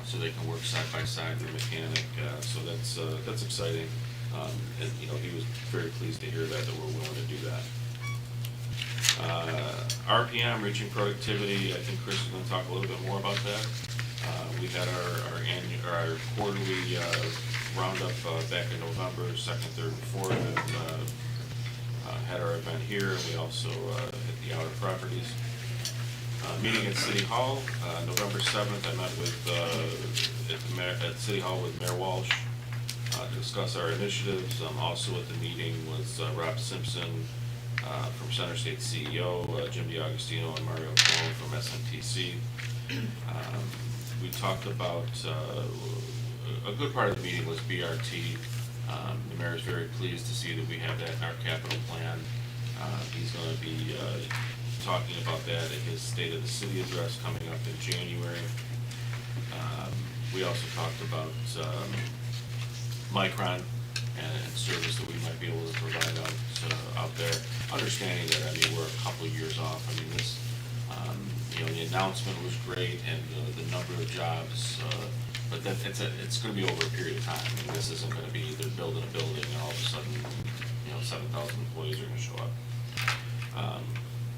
so they can work side by side with a mechanic. So that's exciting. And you know, he was very pleased to hear that we're willing to do that. RPM, reaching productivity, I think Chris is gonna talk a little bit more about that. We had our quarterly roundup back in November, 2nd, 3rd, and 4th, and had our event here, and we also hit the outer properties. Meeting at City Hall, November 7th, I met with, at City Hall with Mayor Walsh to discuss our initiatives. Also at the meeting was Rob Simpson from Center State CEO, Jim DiAugustino, and Mario Cuomo from SMTC. We talked about, a good part of the meeting was BRT. The mayor is very pleased to see that we have that in our capital plan. He's going to be talking about that at his State of the City address coming up in January. We also talked about Micron and service that we might be able to provide out there. Understanding that, I mean, we're a couple of years off. I mean, this, you know, the announcement was great, and the number of jobs, but that it's going to be over a period of time. I mean, this isn't going to be they're building a building and all of a sudden, you know, 7,000 employees are going to show up.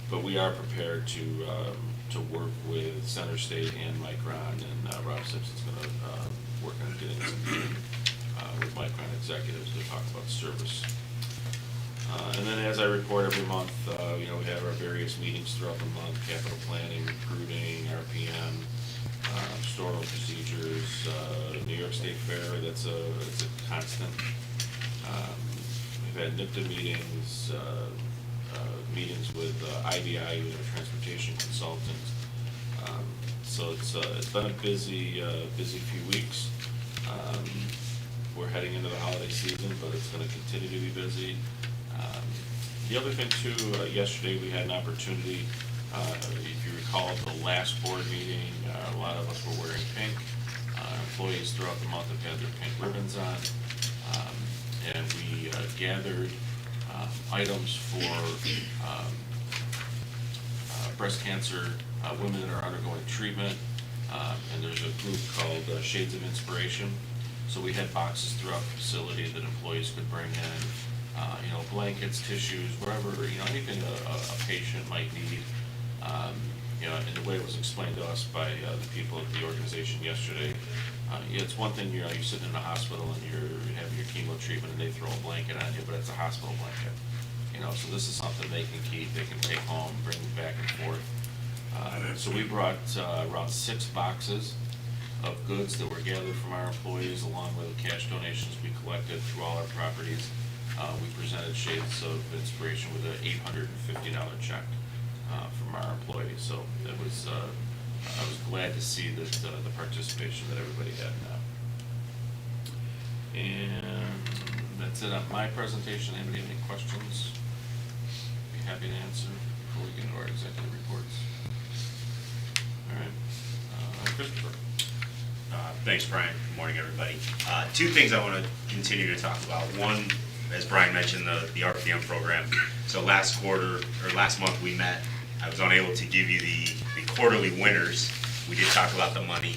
But we are prepared to work with Center State and Micron, and Rob Simpson's going to work on getting some meeting with Micron executives to talk about service. And then, as I report every month, you know, we have our various meetings throughout the month: capital planning, recruiting, RPM, storeroom procedures, New York State Fair. It's a constant. We've had NIPTA meetings, meetings with IBI, who's our transportation consultant. So it's been a busy few weeks. We're heading into the holiday season, but it's going to continue to be busy. The other thing too, yesterday we had an opportunity, if you recall, at the last board meeting, a lot of us were wearing pink. Employees throughout the month have had their pink ribbons on. And we gathered items for breast cancer women that are undergoing treatment. And there's a group called Shades of Inspiration. So we had boxes throughout the facility that employees could bring in, blankets, tissues, whatever, anything a patient might need. And the way it was explained to us by the people at the organization yesterday, it's one thing, you're sitting in the hospital and you're having your chemo treatment and they throw a blanket on you, but it's a hospital blanket. So this is something they can keep, they can take home, bring back and forth. So we brought around 6 boxes of goods that were gathered from our employees, along with cash donations we collected through all our properties. We presented Shades of Inspiration with an $850 check from our employees. So it was, I was glad to see that the participation that everybody had in that. And that's it on my presentation. Anybody have any questions? Be happy to answer before we get into our executive reports. All right, Christopher. Thanks, Brian. Good morning, everybody. 2 things I want to continue to talk about. One, as Brian mentioned, the RPM program. So last month we met. I was unable to give you the quarterly winners. We did talk about the money.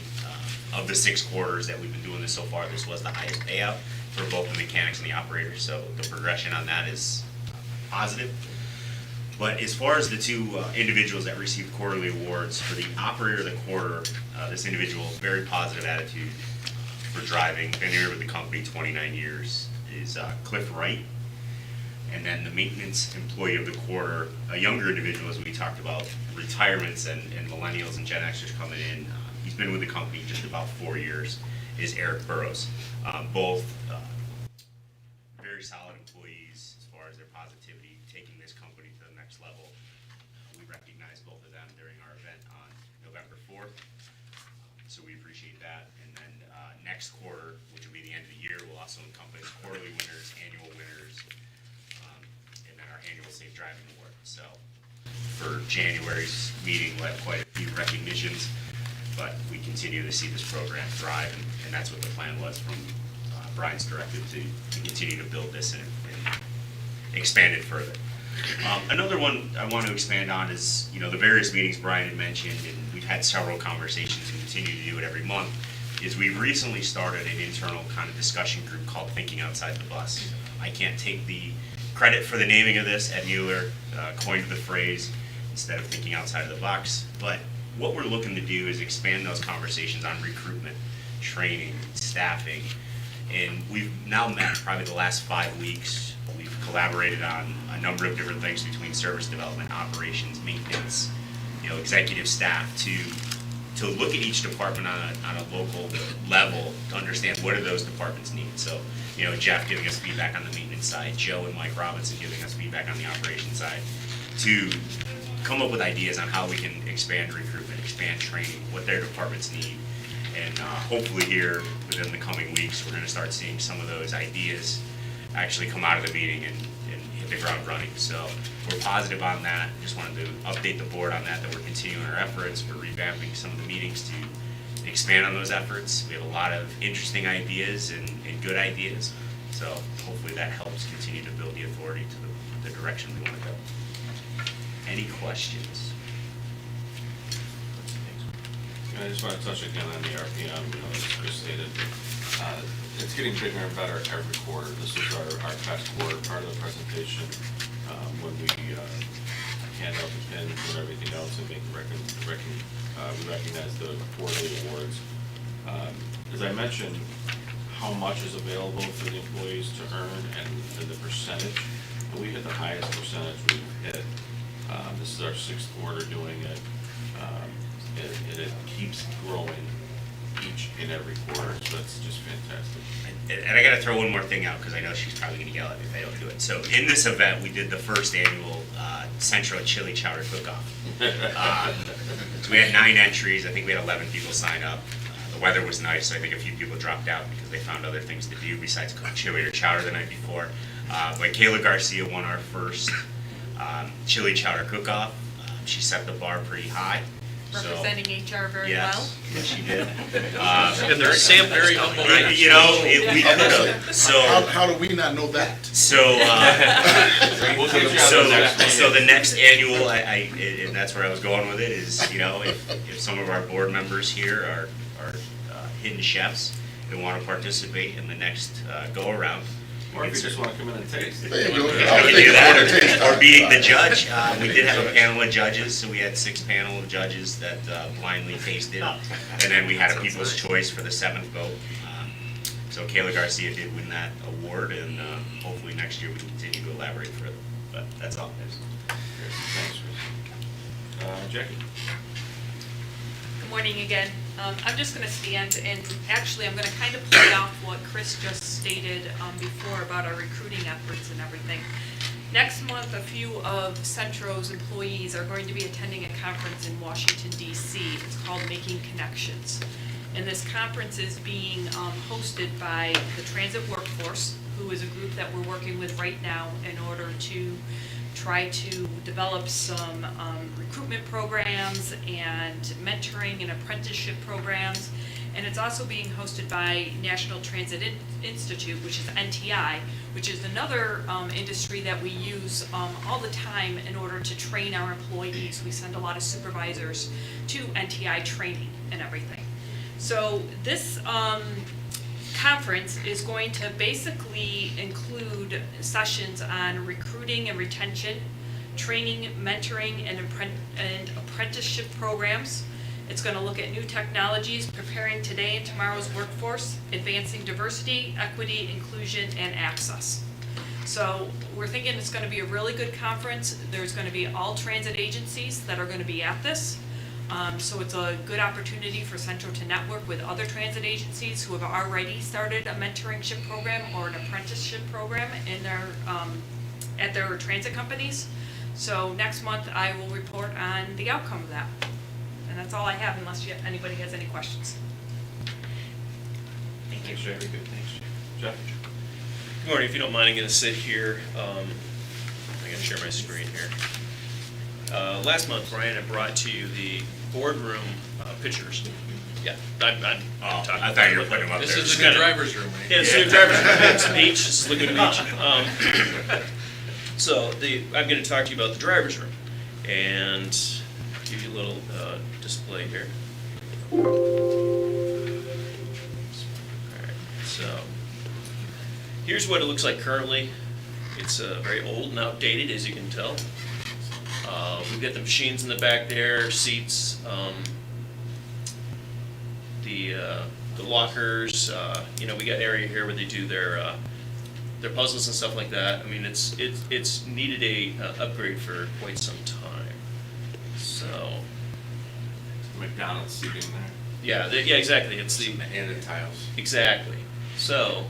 Of the 6 quarters that we've been doing this so far, this was the highest payout for both the mechanics and the operators. So the progression on that is positive. But as far as the 2 individuals that received quarterly awards, for the operator of the quarter, this individual, very positive attitude for driving, been here with the company 29 years, is Cliff Wright. And then the maintenance employee of the quarter, a younger individual, as we talked about, retirements and millennials and Gen Xers coming in. He's been with the company just about 4 years, is Eric Burrows. Both very solid employees as far as their positivity, taking this company to the next level. We recognized both of them during our event on November 4th, so we appreciate that. And then next quarter, which will be the end of the year, will also encompass quarterly winners, annual winners, and then our annual Safe Driving Award. So for January's meeting, we'll have quite a few recognitions, but we continue to see this program thrive, and that's what the plan was from Brian's directive to continue to build this and expand it further. Another one I want to expand on is, the various meetings Brian had mentioned, and we've had several conversations and continue to do it every month, is we've recently started an internal kind of discussion group called Thinking Outside the Bus. I can't take the credit for the naming of this. Ed Mueller coined the phrase instead of thinking outside of the box, but what we're looking to do is expand those conversations on recruitment, training, staffing, and we've now met probably the last 5 weeks. We've collaborated on a number of different things between service development, operations, maintenance, executive staff to look at each department on a local level to understand what do those departments need. So, Jeff giving us feedback on the maintenance side, Joe and Mike Robinson giving us feedback on the operations side, to come up with ideas on how we can expand recruitment, expand training, what their departments need. And hopefully here, within the coming weeks, we're going to start seeing some of those ideas actually come out of the meeting and hit the ground running. So we're positive on that. Just wanted to update the board on that we're continuing our efforts. We're revamping some of the meetings to expand on those efforts. We have a lot of interesting ideas and good ideas. So hopefully that helps continue to build the authority to the direction we want to go. Any questions? I just want to touch again on the RPM, as Chris stated, it's getting bigger and better every quarter. This was our best quarter. Part of the presentation, when we hand out the pins and everything else and make we recognize the quarterly awards. As I mentioned, how much is available for the employees to earn and the percentage, and we hit the highest percentage we've hit. This is our 6th quarter doing it, and it keeps growing each and every quarter, so that's just fantastic. And I gotta throw one more thing out, because I know she's probably gonna yell at me if I don't do it. So in this event, we did the first annual Central Chili Chowder Cook-Off. So we had 9 entries. I think we had 11 people sign up. The weather was nice, so I think a few people dropped out because they found other things to do besides cook chili or chowder the night before. But Kayla Garcia won our first Chili Chowder Cook-Off. She set the bar pretty high. So, Representing HR very well. yes, she did. And their sample very humble. We could have. So How do we not know that? So, We'll get you on the next one. so the next annual, and that's where I was going with it, is, if some of our board members here are hidden chefs, that want to participate in the next go-around. Or if you just wanna come in and taste. There you go. Yeah, I we was can do thinking order that, taste. or being the judge. We did have a panel of judges, so we had 6 panel of judges that blindly tasted. And then we had a people's choice for the 7th vote. So Kayla Garcia did win that award, and hopefully next year we can continue to elaborate further. But that's all. Thanks, Chris. Jackie? Good morning again. I'm just gonna stand and actually I'm gonna kind of play off what Chris just stated before about our recruiting efforts and everything. Next month, a few of Centro's employees are going to be attending a conference in Washington DC. It's called Making Connections. And this conference is being hosted by the Transit Workforce, who is a group that we're working with right now in order to try to develop some recruitment programs and mentoring and apprenticeship programs. And it's also being hosted by National Transit Institute, which is NTI, which is another industry that we use all the time in order to train our employees. We send a lot of supervisors to NTI training and everything. So this conference is going to basically include sessions on recruiting and retention, training, mentoring, and apprenticeship programs. It's going to look at new technologies, preparing today and tomorrow's workforce, advancing diversity, equity, inclusion, and access. So we're thinking it's going to be a really good conference. There's going to be all transit agencies that are going to be at this. So it's a good opportunity for Centro to network with other transit agencies who have already started a mentoringship program or an apprenticeship program in their, at their transit companies. So next month I will report on the outcome of that. And that's all I have unless anybody has any questions. Thank you. Thanks, Jackie. Good, thanks. Jeff? Good morning, if you don't mind, I'm gonna sit here, I'm gonna share my screen here. Last month, Brian had brought to you the boardroom pictures. Yeah, I'm Oh, talking. I thought you were putting them up This there. is the new driver's room, right? Yeah, it's the new driver's room, it's the beach, this is Lagoon Beach. So I'm gonna talk to you about the driver's room and give you a little display here. Alright, so here's what it looks like currently. It's very old and outdated, as you can tell. We've got the machines in the back there, seats, the lockers, you know, we got area here where they do their puzzles and stuff like that. I mean, it's needed a upgrade for quite some time. So, McDonald's seating there. yeah, yeah, exactly, it's the, And the tiles. exactly. So,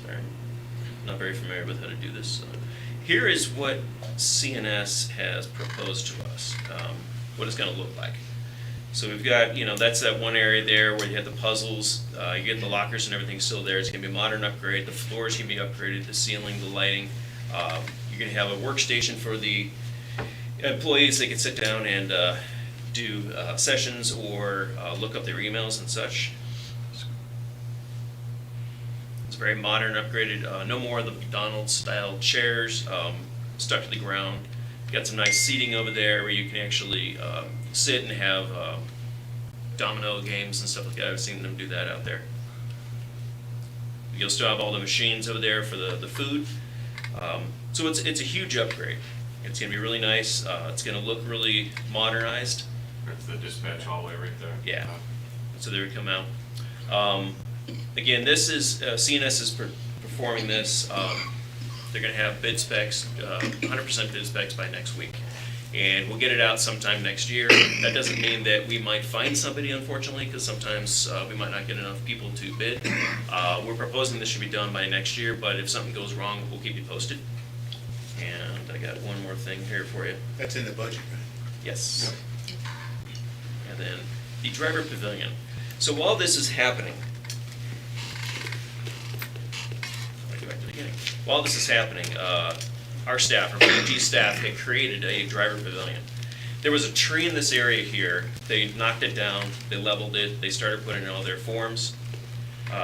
sorry, not very familiar with how to do this. So, here is what CNS has proposed to us, what it's gonna look like. So we've got, you know, that's that one area there where you have the puzzles, you get the lockers and everything still there. It's gonna be a modern upgrade, the floors can be upgraded, the ceiling, the lighting. You're gonna have a workstation for the employees. They can sit down and do sessions or look up their emails and such. It's very modern, upgraded, no more of the McDonald's style chairs stuck to the ground. Got some nice seating over there where you can actually sit and have domino games and stuff like that. I've seen them do that out there. You'll still have all the machines over there for the food. So it's a huge upgrade. It's gonna be really nice. It's gonna look really modernized. That's the dispatch hallway right there. Yeah, so they would come out. Again, this is, CNS is performing this. They're gonna have bid specs, 100% bid specs by next week. And we'll get it out sometime next year. That doesn't mean that we might find somebody, unfortunately, because sometimes we might not get enough people to bid. We're proposing this should be done by next year, but if something goes wrong, we'll keep you posted. And I got one more thing here for you. That's in the budget, right? Yes. And then the driver pavilion. So while this is happening, let me go back to the beginning. While this is happening, our staff, our PG staff, had created a driver pavilion. There was a tree in this area here. They knocked it down, they leveled it, they started putting in all their forms.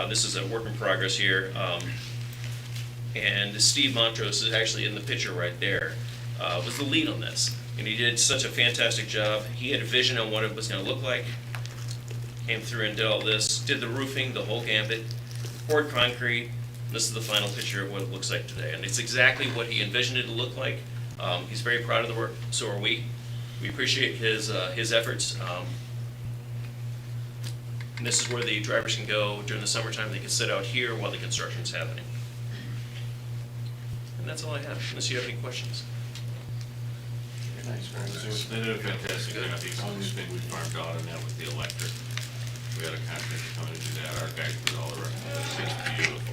This is a work in progress here. And Steve Montrose is actually in the picture right there, was the lead on this. And he did such a fantastic job. He had a vision on what it was gonna look like. came through and did all this, did the roofing, the whole gambit, poured concrete. This is the final picture of what it looks like today, and it's exactly what he envisioned it to look like. He's very proud of the work, so are we. We appreciate his efforts. And this is where the drivers can go during the summertime. They can sit out here while the construction's happening. And that's all I have, unless you have any questions. They did a fantastic job. The only thing we farmed out on that was the electric. We had a contractor come in and do that. Our guys did all the rest. It's beautiful.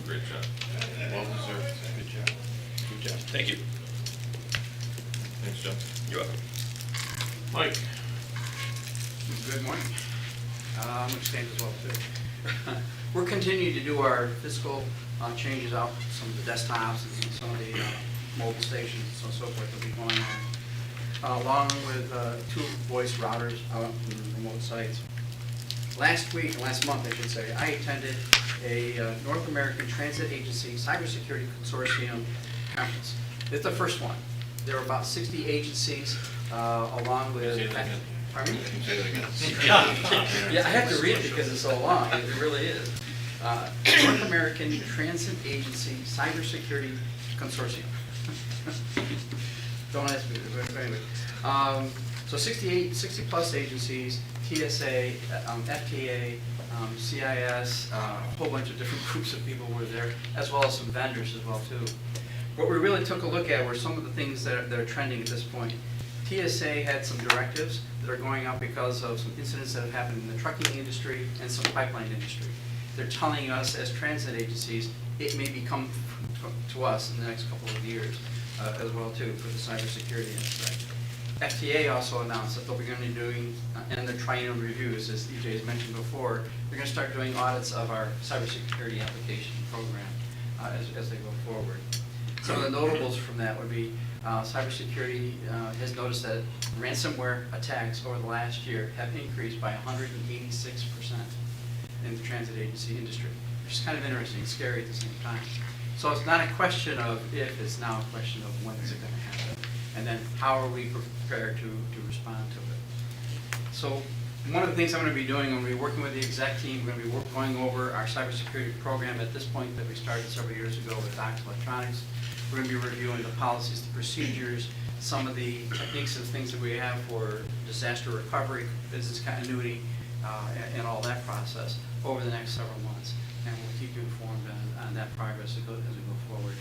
Great job. Well deserved, good job. Good job. Thank you. Thanks, Joe. You're welcome. Mike? Good morning. I'm going to stand as well, too. We're continuing to do our fiscal changes out, some of the desktops and some of the mobile stations and so forth that will be going on, along with 2 voice routers out in remote sites. Last month, I should say, I attended a North American Transit Agency Cybersecurity Consortium conference. It's the first one. There were about 60 agencies, along with... Say that again. Pardon me? Say that again. Yeah, I have to read it because it's so long. It really is. North American Transit Agency Cybersecurity Consortium. Don't ask me, but anyway. So 60 plus agencies, TSA, FTA, CIS, a whole bunch of different groups of people were there, as well as some vendors as well too. What we really took a look at were some of the things that are trending at this point. TSA had some directives that are going out because of some incidents that have happened in the trucking industry and some pipeline industry. They're telling us as transit agencies, it may become to us in the next couple of years as well too for the cybersecurity aspect. FTA also announced that they'll be going to be doing, and they're triennial reviews, as EJ has mentioned before, they're going to start doing audits of our cybersecurity application program as they go forward. Some of the notables from that would be cybersecurity has noticed that ransomware attacks over the last year have increased by 186% in the transit agency industry, which is kind of interesting, scary at the same time. So it's not a question of if, it's now a question of when is it going to happen, and then how are we prepared to respond to it. So one of the things I'm going to be doing, I'm going to be working with the exec team, we're going to be going over our cybersecurity program at this point that we started several years ago with Docs Electronics. We're going to be reviewing the policies, the procedures, some of the techniques and things that we have for disaster recovery, business continuity, and all that process over the next several months. And we'll keep you informed on that progress as we go forward.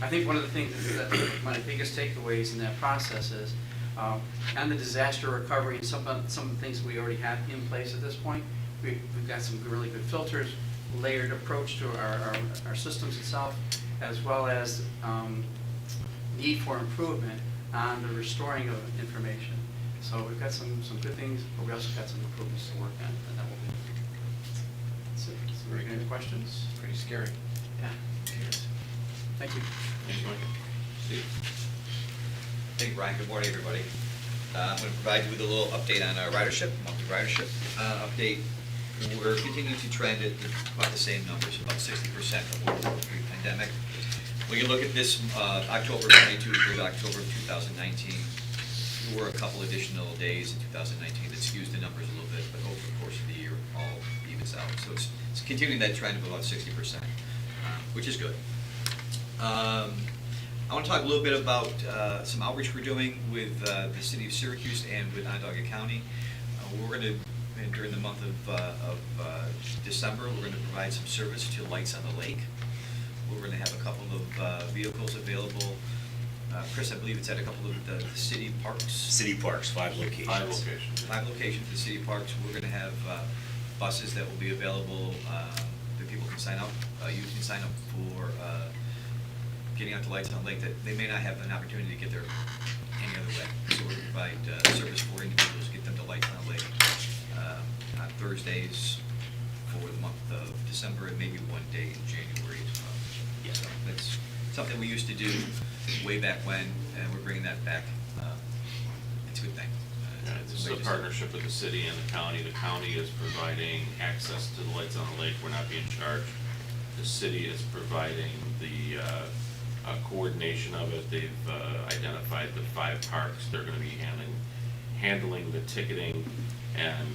I think one of the things that one of the biggest takeaways in that process is on the disaster recovery and some of the things that we already have in place at this point, we've got some really good filters, layered approach to our systems itself, as well as need for improvement on the restoring of information. So we've got some good things, but we also got some improvements to work on, and that will be. So, any questions? Pretty scary. Yeah. Thank you. Thanks, Mike. Steve? Thank you, Brian. Good morning, everybody. I'm going to provide you with a little update on our ridership, monthly ridership update. We're continuing to trend at about the same numbers, about 60% of what we were pre-pandemic. When you look at this October 22 through October 2019, there were a couple additional days in 2019 that skews the numbers a little bit, but over the course of the year, all evens out. So it's continuing that trend of about 60%, which is good. I want to talk a little bit about some outreach we're doing with the city of Syracuse and with Onondaga County. We're going to, during the month of December, we're going to provide some service to Lights on the Lake. We're going to have a couple of vehicles available. Chris, I believe it's at a couple of the city parks. City parks, 5 locations. 5 locations. 5 locations for the city parks. We're going to have buses that will be available that people can sign up. You can sign up for getting out to Lights on the Lake that they may not have an opportunity to get there any other way. So we're going to provide service for individuals, get them to Lights on the Lake on Thursdays for the month of December and maybe one day in January as well. Yeah. So that's something we used to do way back when, and we're bringing that back. It's a good thing. This is a partnership with the city and the county. The county is providing access to the Lights on the Lake. We're not being charged. The city is providing the coordination of it. They've identified the 5 parks. They're going to be handling the ticketing and,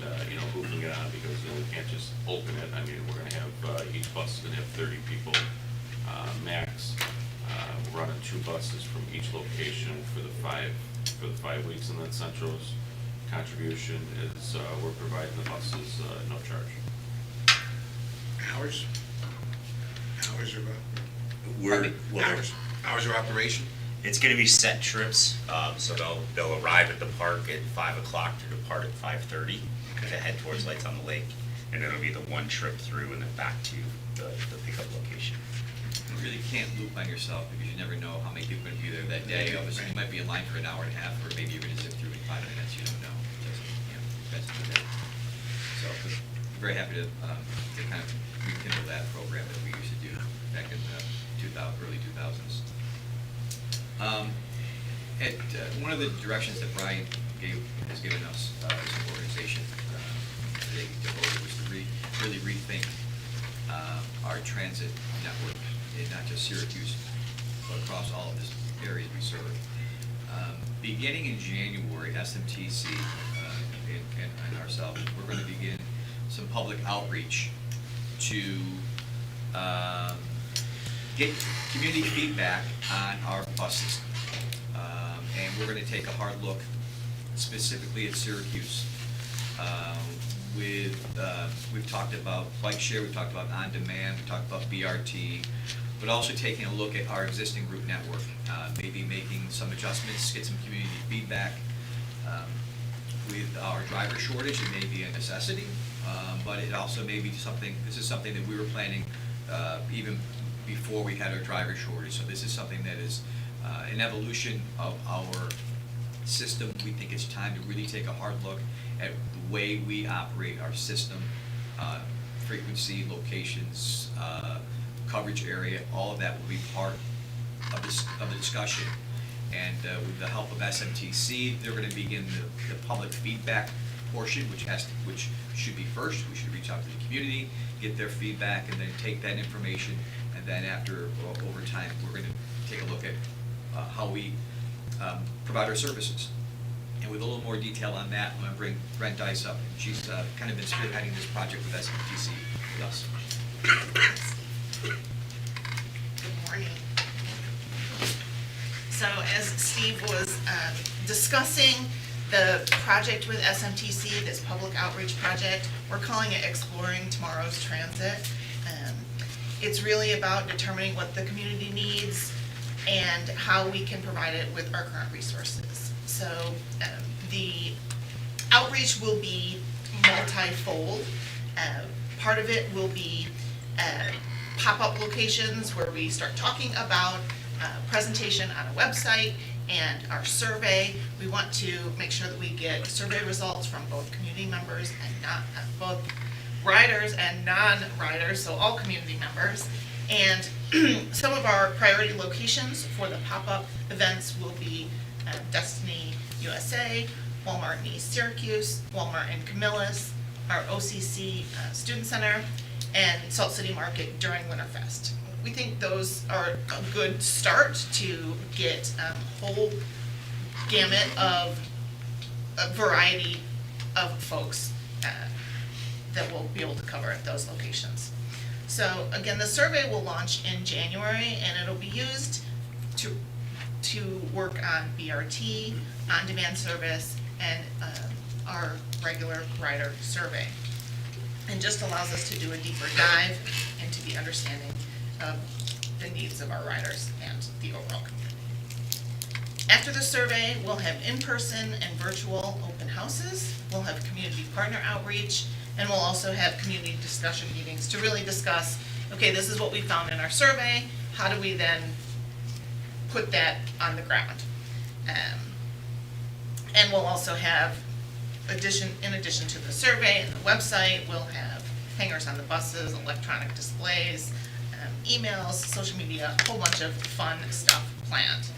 moving it can't just open it. I mean, we're gonna have, each bus is gonna have 30 people, max. We're running 2 buses from each location for the 5 weeks, and then Central's contribution is, we're providing the buses, no charge. Hours? Hours of, hours of operation? It's gonna be set trips, so they'll arrive at the park at 5 o'clock to depart at 5:30 to head towards Lights on the Lake. And then it'll be the one trip through and then back to the pickup location. You really can't loop on yourself because you never know how many people are gonna be there that day. Obviously, you might be in line for an hour and a half, or maybe you're gonna zip through in 5 minutes, you don't know. It doesn't, depends on the day. So, but very happy to kind of rekindle that program that we used to do back in the early 2000s. One of the directions that Brian has given us as an organization today was to really rethink our transit network in not just Syracuse, but across all of this areas we serve. Beginning in January, SMTC and ourselves, we're going to begin some public outreach to get community feedback on our bus system. And we're gonna take a hard look specifically at Syracuse. We've talked about bike share, we've talked about on-demand, we've talked about BRT, but also taking a look at our existing route network, maybe making some adjustments, get some community feedback. With our driver shortage, it may be a necessity, but it also may be something, this is something that we were planning even before we had our driver shortage. So this is something that is an evolution of our system. We think it's time to really take a hard look at the way we operate our system, frequency, locations, coverage area, all of that will be part of the discussion. And with the help of SMTC, they're gonna begin the public feedback portion, which should be first. We should reach out to the community, get their feedback, and then take that information, and then over time, we're gonna take a look at how we provide our services. And with a little more detail on that, I'm gonna bring Brent Dice up. She's kind of been spearheading this project with SMTC with us. Good morning. So as Steve was discussing the project with SMTC, this public outreach project, we're calling it Exploring Tomorrow's Transit. It's really about determining what the community needs and how we can provide it with our current resources. So the outreach will be multifold. Part of it will be pop-up locations where we start talking about presentation on a website and our survey. We want to make sure that we get survey results from both community members and both riders and non-riders, so all community members. And some of our priority locations for the pop-up events will be Destiny USA, Walmart in East Syracuse, Walmart in Camillus, our OCC Student Center, and Salt City Market during Winterfest. We think those are a good start to get a whole gamut of a variety of folks that we'll be able to cover at those locations. So again, the survey will launch in January, and it'll be used to work on BRT, on-demand service, and our regular rider survey. And just allows us to do a deeper dive into the understanding of the needs of our riders and the overall community. After the survey, we'll have in-person and virtual open houses. We'll have community partner outreach, and we'll also have community discussion meetings to really discuss, okay, this is what we found in our survey, how do we then put that on the ground? And we'll also have, in addition to the survey and the website, we'll have hangers on the buses, electronic displays, emails, social media, a whole bunch of fun stuff planned.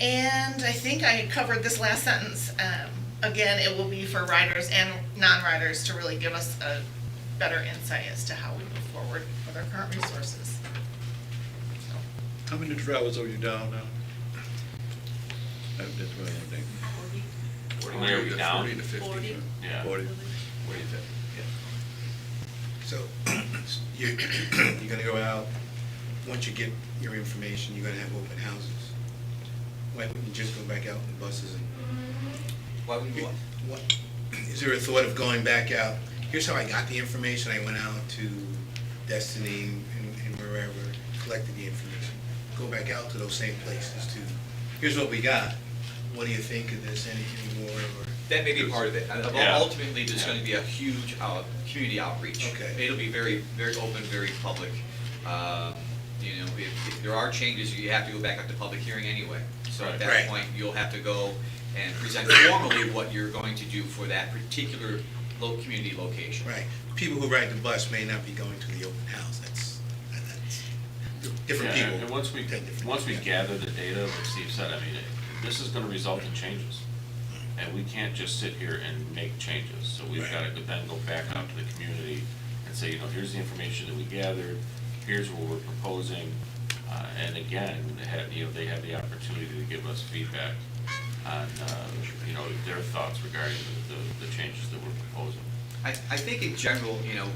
And I think I covered this last sentence. Again, it will be for riders and non-riders to really give us a better insight as to how we move forward with our current resources. How many drivers are you down now? That's what I think. Where are we down? 40 to 50. 40. Yeah. 40. What do you think? So, you're gonna go out, once you get your information, you're gonna have open houses. Why wouldn't you just go back out in buses and? Why wouldn't you? What, is there a thought of going back out? Here's how I got the information, I went out to Destiny and wherever, collected the information. Go back out to those same places to, here's what we got, what do you think of this, any more, or? That may be part of it. Yeah. Ultimately, there's gonna be a huge, community outreach. Okay. It'll be very, very open, very public. You know, if there are changes, you have to go back up to public hearing anyway. So at that Right. point, you'll have to go and present formally what you're going to do for that particular community location. Right, people who ride the bus may not be going to the open house, that's different Yeah, people. and once we gather the data, like Steve said, I mean, this is gonna result in changes. And we can't just sit here and make changes, so we've gotta then go back out to the community and say, you know, here's the information that we gathered, here's what we're proposing. And again, they have the opportunity to give us feedback on, you know, their thoughts regarding the changes that we're proposing. I think in general, you know,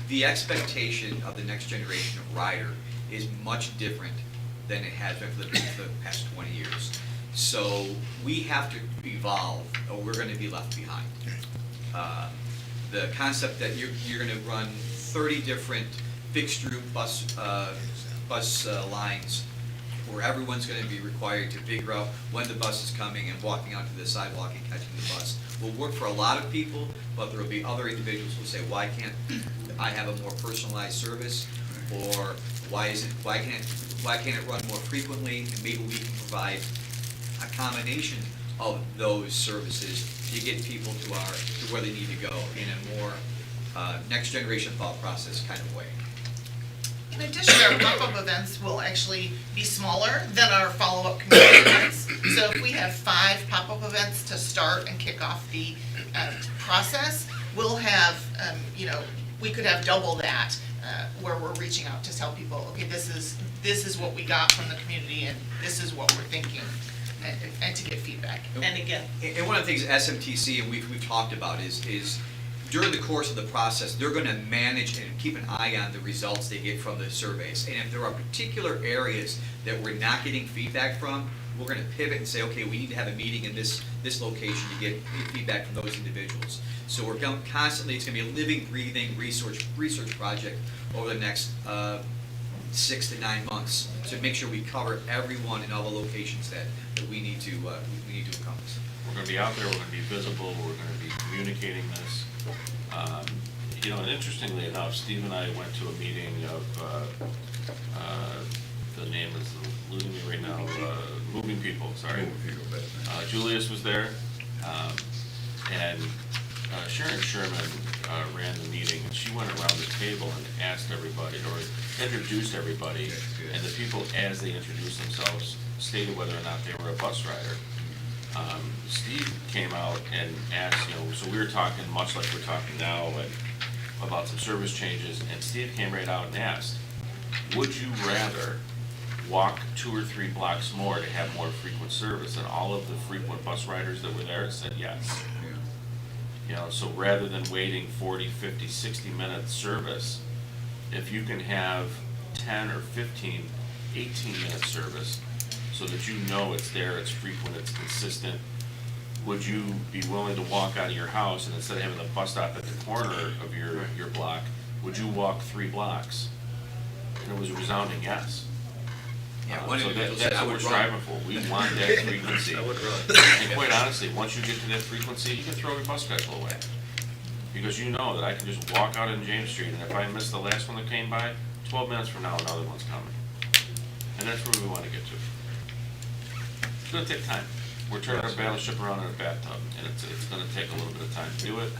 the expectation of the next generation of rider is much different than it has been for the past 20 years. So we have to evolve, or we're gonna be left behind. The concept that you're gonna run 30 different fixed route bus lines, where everyone's gonna be required to figure out when the bus is coming and walking onto the sidewalk and catching the bus, will work for a lot of people, but there will be other individuals who say, why can't I have a more personalized service? Or why can't it run more frequently? And maybe we can provide a combination of those services to get people to where they need to go in a more next generation thought process kind of way. In addition, our pop-up events will actually be smaller than our follow-up community events. So if we have 5 pop-up events to start and kick off the process, we'll have, you know, we could have double that, where we're reaching out to tell people, okay, this is what we got from the community and this is what we're thinking, and to get feedback. And again, And one of the things SMTC, and we've talked about, is during the course of the process, they're gonna manage and keep an eye on the results they get from the surveys. And if there are particular areas that we're not getting feedback from, we're gonna pivot and say, okay, we need to have a meeting in this location to get feedback from those individuals. So we're constantly, it's gonna be a living, breathing research project over the next 6 to 9 months to make sure we cover everyone in all the locations that we need to encompass. We're gonna be out there, we're gonna be visible, we're gonna be communicating this. You know, and interestingly enough, Steve and I went to a meeting of, the name is eluding me right now, Moving People, sorry. Julius was there, and Sharon Sherman ran the meeting, and she went around the table and asked everybody, or introduced everybody, and the people, as they introduced themselves, stated whether or not they were a bus rider. Steve came out and asked, you know, so we were talking much like we're talking now, and about some service changes, and Steve came right out and asked, would you rather walk 2 or 3 blocks more to have more frequent service? And all of the frequent bus riders that were there said yes. You know, so rather than waiting 40, 50, 60-minute service, if you can have 10 or 15, 18-minute service, so that you know it's there, it's frequent, it's consistent, would you be willing to walk out of your house, and instead of having the bus stop at the corner of your block, would you walk 3 blocks? And it was a resounding yes. Yeah, one So individual that's said, "I what we're would run." striving for, we want that frequency. I would run. And quite honestly, once you get to that frequency, you can throw your bus schedule away. Because you know that I can just walk out on James Street, and if I miss the last one that came by, 12 minutes from now, another one's coming. And that's where we wanna get to. It's gonna take time. We're turning our battleship around in a bathtub, and it's gonna take a little bit of time to do it,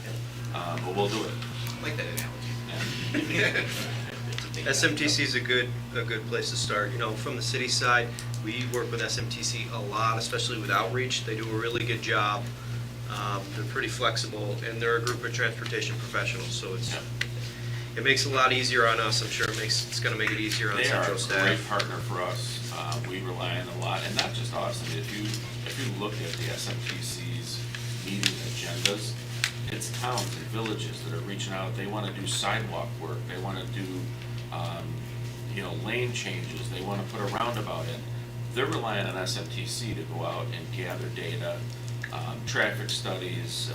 but we'll do it. I like that analogy. Yeah. SMTC is a good place to start. You know, from the city side, we work with SMTC a lot, especially with outreach. They do a really good job. They're pretty flexible, and they're a group of transportation professionals, so it makes it a lot easier on us. I'm sure it's gonna make it easier on central staff. They are a great partner for us. We rely on a lot, and not just us. I mean, if you look at the SMTC's meeting agendas, it's towns and villages that are reaching out, they wanna do sidewalk work, they wanna do, lane changes, they wanna put a roundabout in. They're relying on SMTC to go out and gather data, traffic studies,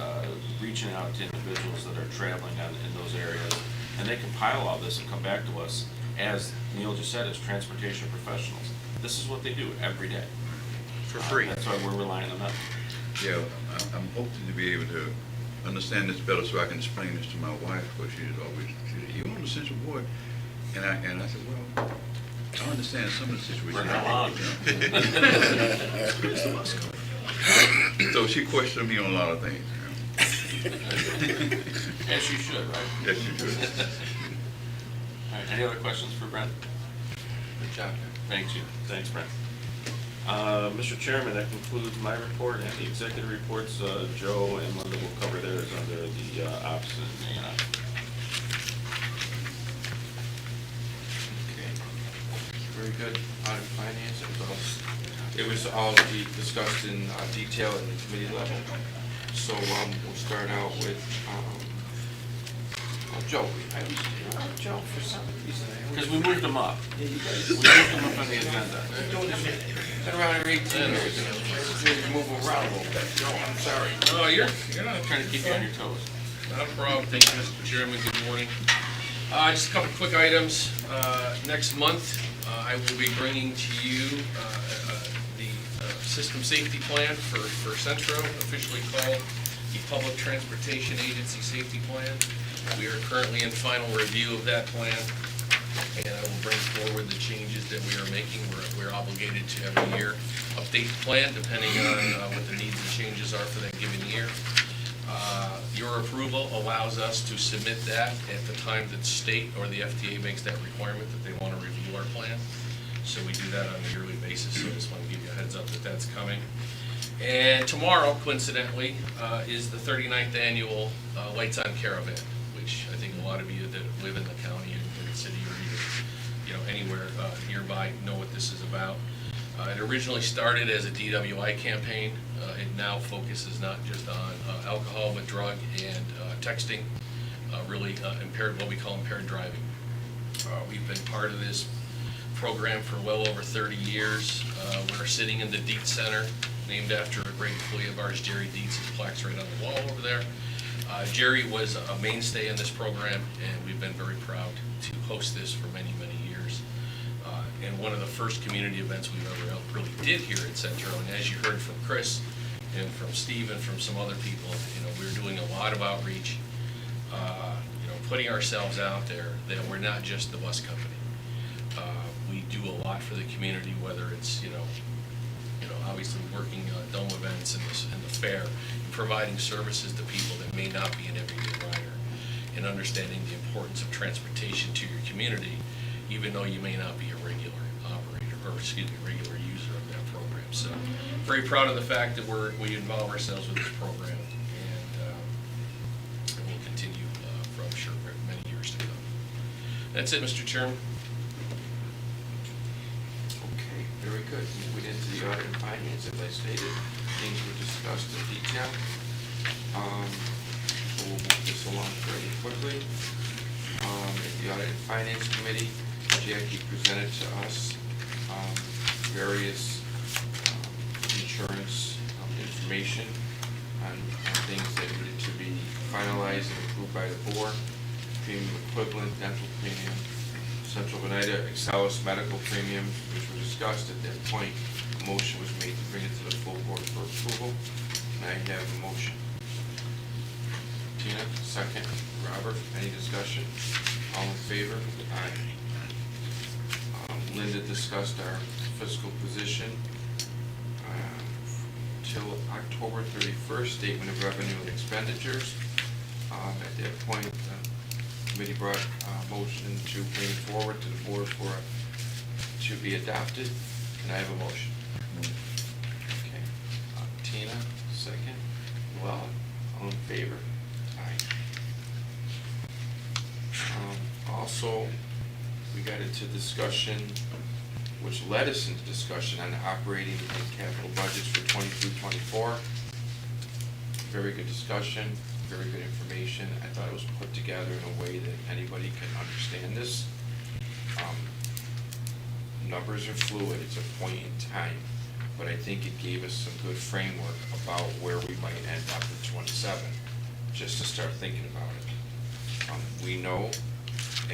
reaching out to individuals that are traveling in those areas. And they compile all this and come back to us, as Neil just said, as transportation professionals. This is what they do every day. For free. That's why we're relying on them. Yeah, I'm hoping to be able to understand this better so I can explain this to my wife, because she's always, you on the Central Board? And I said, well, I understand some of the situations. We're not on. So she questioned me on a lot of things. As you should, right? Yes, you should. All right, any other questions for Brent? Good job. Thank you. Thanks, Brent. Mr. Chairman, that concludes my report and the executive reports. Joe and Linda will cover theirs under the ops and A&I. Okay, very good. Audit finance, it was all discussed in detail at the committee level. So we'll start out with Joe. Joe, for some reason. Because we moved them up. Yeah, you guys. We moved them up on the agenda. Been around here 18 years. Move around a little bit. No, I'm sorry. Oh, you're not trying to keep you on your toes. Not a problem. Thank you, Mr. Chairman. Good morning. Just a couple of quick items. Next month, I will be bringing to you the system safety plan for Centro, officially called the Public Transportation Agency Safety Plan. We are currently in final review of that plan, and I will bring forward the changes that we are making. We're obligated to every year update the plan depending on what the needs and changes are for that given year. Your approval allows us to submit that at the time that state or the FTA makes that requirement that they want to review our plan. So we do that on a yearly basis, so I just want to give you a heads up that that's coming. And tomorrow, coincidentally, is the 39th annual Lights on Caravan, which I think a lot of you that live in the county and in the city or even, anywhere nearby know what this is about. It originally started as a DWI campaign. It now focuses not just on alcohol, but drug and texting, really what we call impaired driving. We've been part of this program for well over 30 years. We're sitting in the Dietz Center, named after a great employee of ours, Jerry Dietz. His plaque's right on the wall over there. Jerry was a mainstay in this program, and we've been very proud to host this for many, many years. And one of the first community events we've ever really did here at Centro, and as you heard from Chris and from Steve and from some other people, we're doing a lot of outreach, putting ourselves out there that we're not just the bus company. We do a lot for the community, whether it's, obviously working dome events and the fair, and providing services to people that may not be an everyday rider, and understanding the importance of transportation to your community, even though you may not be a regular operator, or regular user of that program. So, very proud of the fact that we involve ourselves with this program, and we'll continue for, I'm sure, many years to come. That's it, Mr. Chairman. Okay, very good. We went into the audit and finance, as I stated, things were discussed in detail. So we'll move this along fairly quickly. At the audit and finance committee, Jackie presented to us various insurance information on things that needed to be finalized and approved by the board. Premium equivalent, dental premium, Central Veneta, Excelis medical premium, which were discussed at that point. A motion was made to bring it to the full board for approval, and I have a motion. Tina, second. Robert, any discussion? All in favor? Aye. Linda discussed our fiscal position till October 31st, statement of revenue and expenditures. At that point, the committee brought a motion to bring forward to the board to be adopted. Can I have a motion? Okay. Tina, second. Well, all in favor? Aye. Also, we got into discussion, which led us into discussion on the operating and capital budgets for 23-24. Very good discussion. very good information. I thought it was put together in a way that anybody can understand this. Numbers are fluid, it's a point in time, but I think it gave us some good framework about where we might end up in 27, just to start thinking about it. We know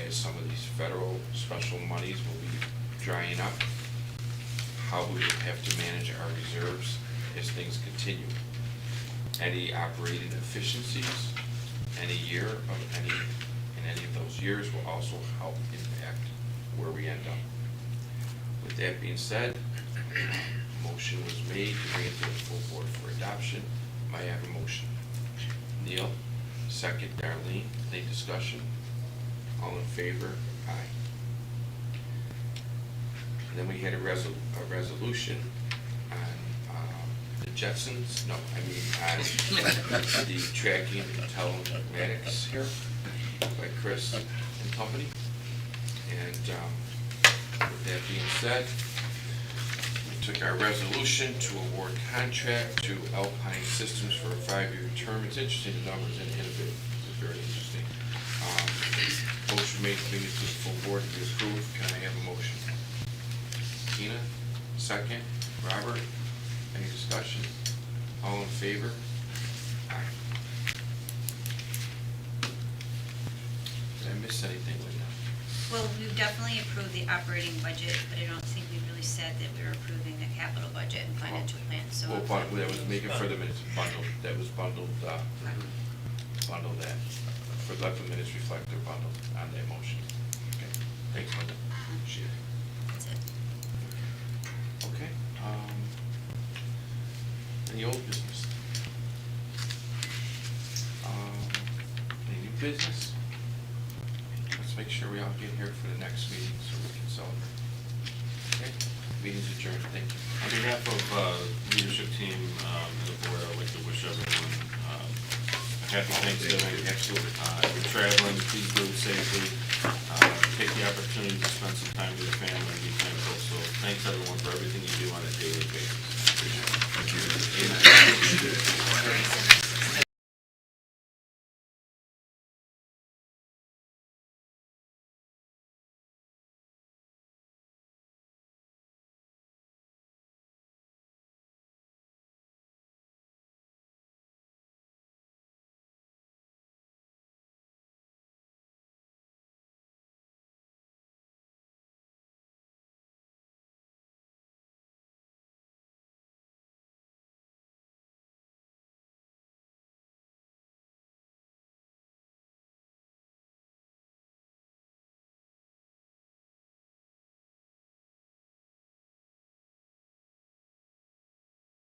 as some of these federal special monies will be drying up, how we would have to manage our reserves as things continue. Any operating efficiencies, any year of any, in any of those years will also help impact where we end up. With that being said, motion was made to bring it to the full board for adoption. May I have a motion? Neil, second. Darlene, any discussion? All in favor? Aye. And then we had a resolution on the Jetsons, no, I mean on the tracking and telematics here by Chris and company. And with that being said, we took our resolution to award contract to Alpine Systems for a 5-year term. It's interesting, the numbers and innovative, it's very interesting. Motion made to bring it to the full board to be approved. Can I have a motion? Tina, second. Robert, any discussion? All in favor? Aye. Did I miss anything, Linda? Well, we've definitely approved the operating budget, but I don't think we really said that we were approving the capital budget and financial plan, so. Well, that was making for the minutes bundled, that was bundled, bundle that, for let the minutes reflect their bundle on that motion. Okay, thanks, Linda. Appreciate it. That's it. Okay, any old business? Any new business? Let's make sure we all get here for the next meeting so we can celebrate. Okay, meeting's adjourned, thank you. On behalf of leadership team and the board, I'd like to wish everyone a happy Thanksgiving. Absolutely. If you're traveling, please do it safely. Take the opportunity to spend some time with your family and be thankful. So thanks everyone for everything you do on a daily basis. Appreciate it. Thank you. Amen.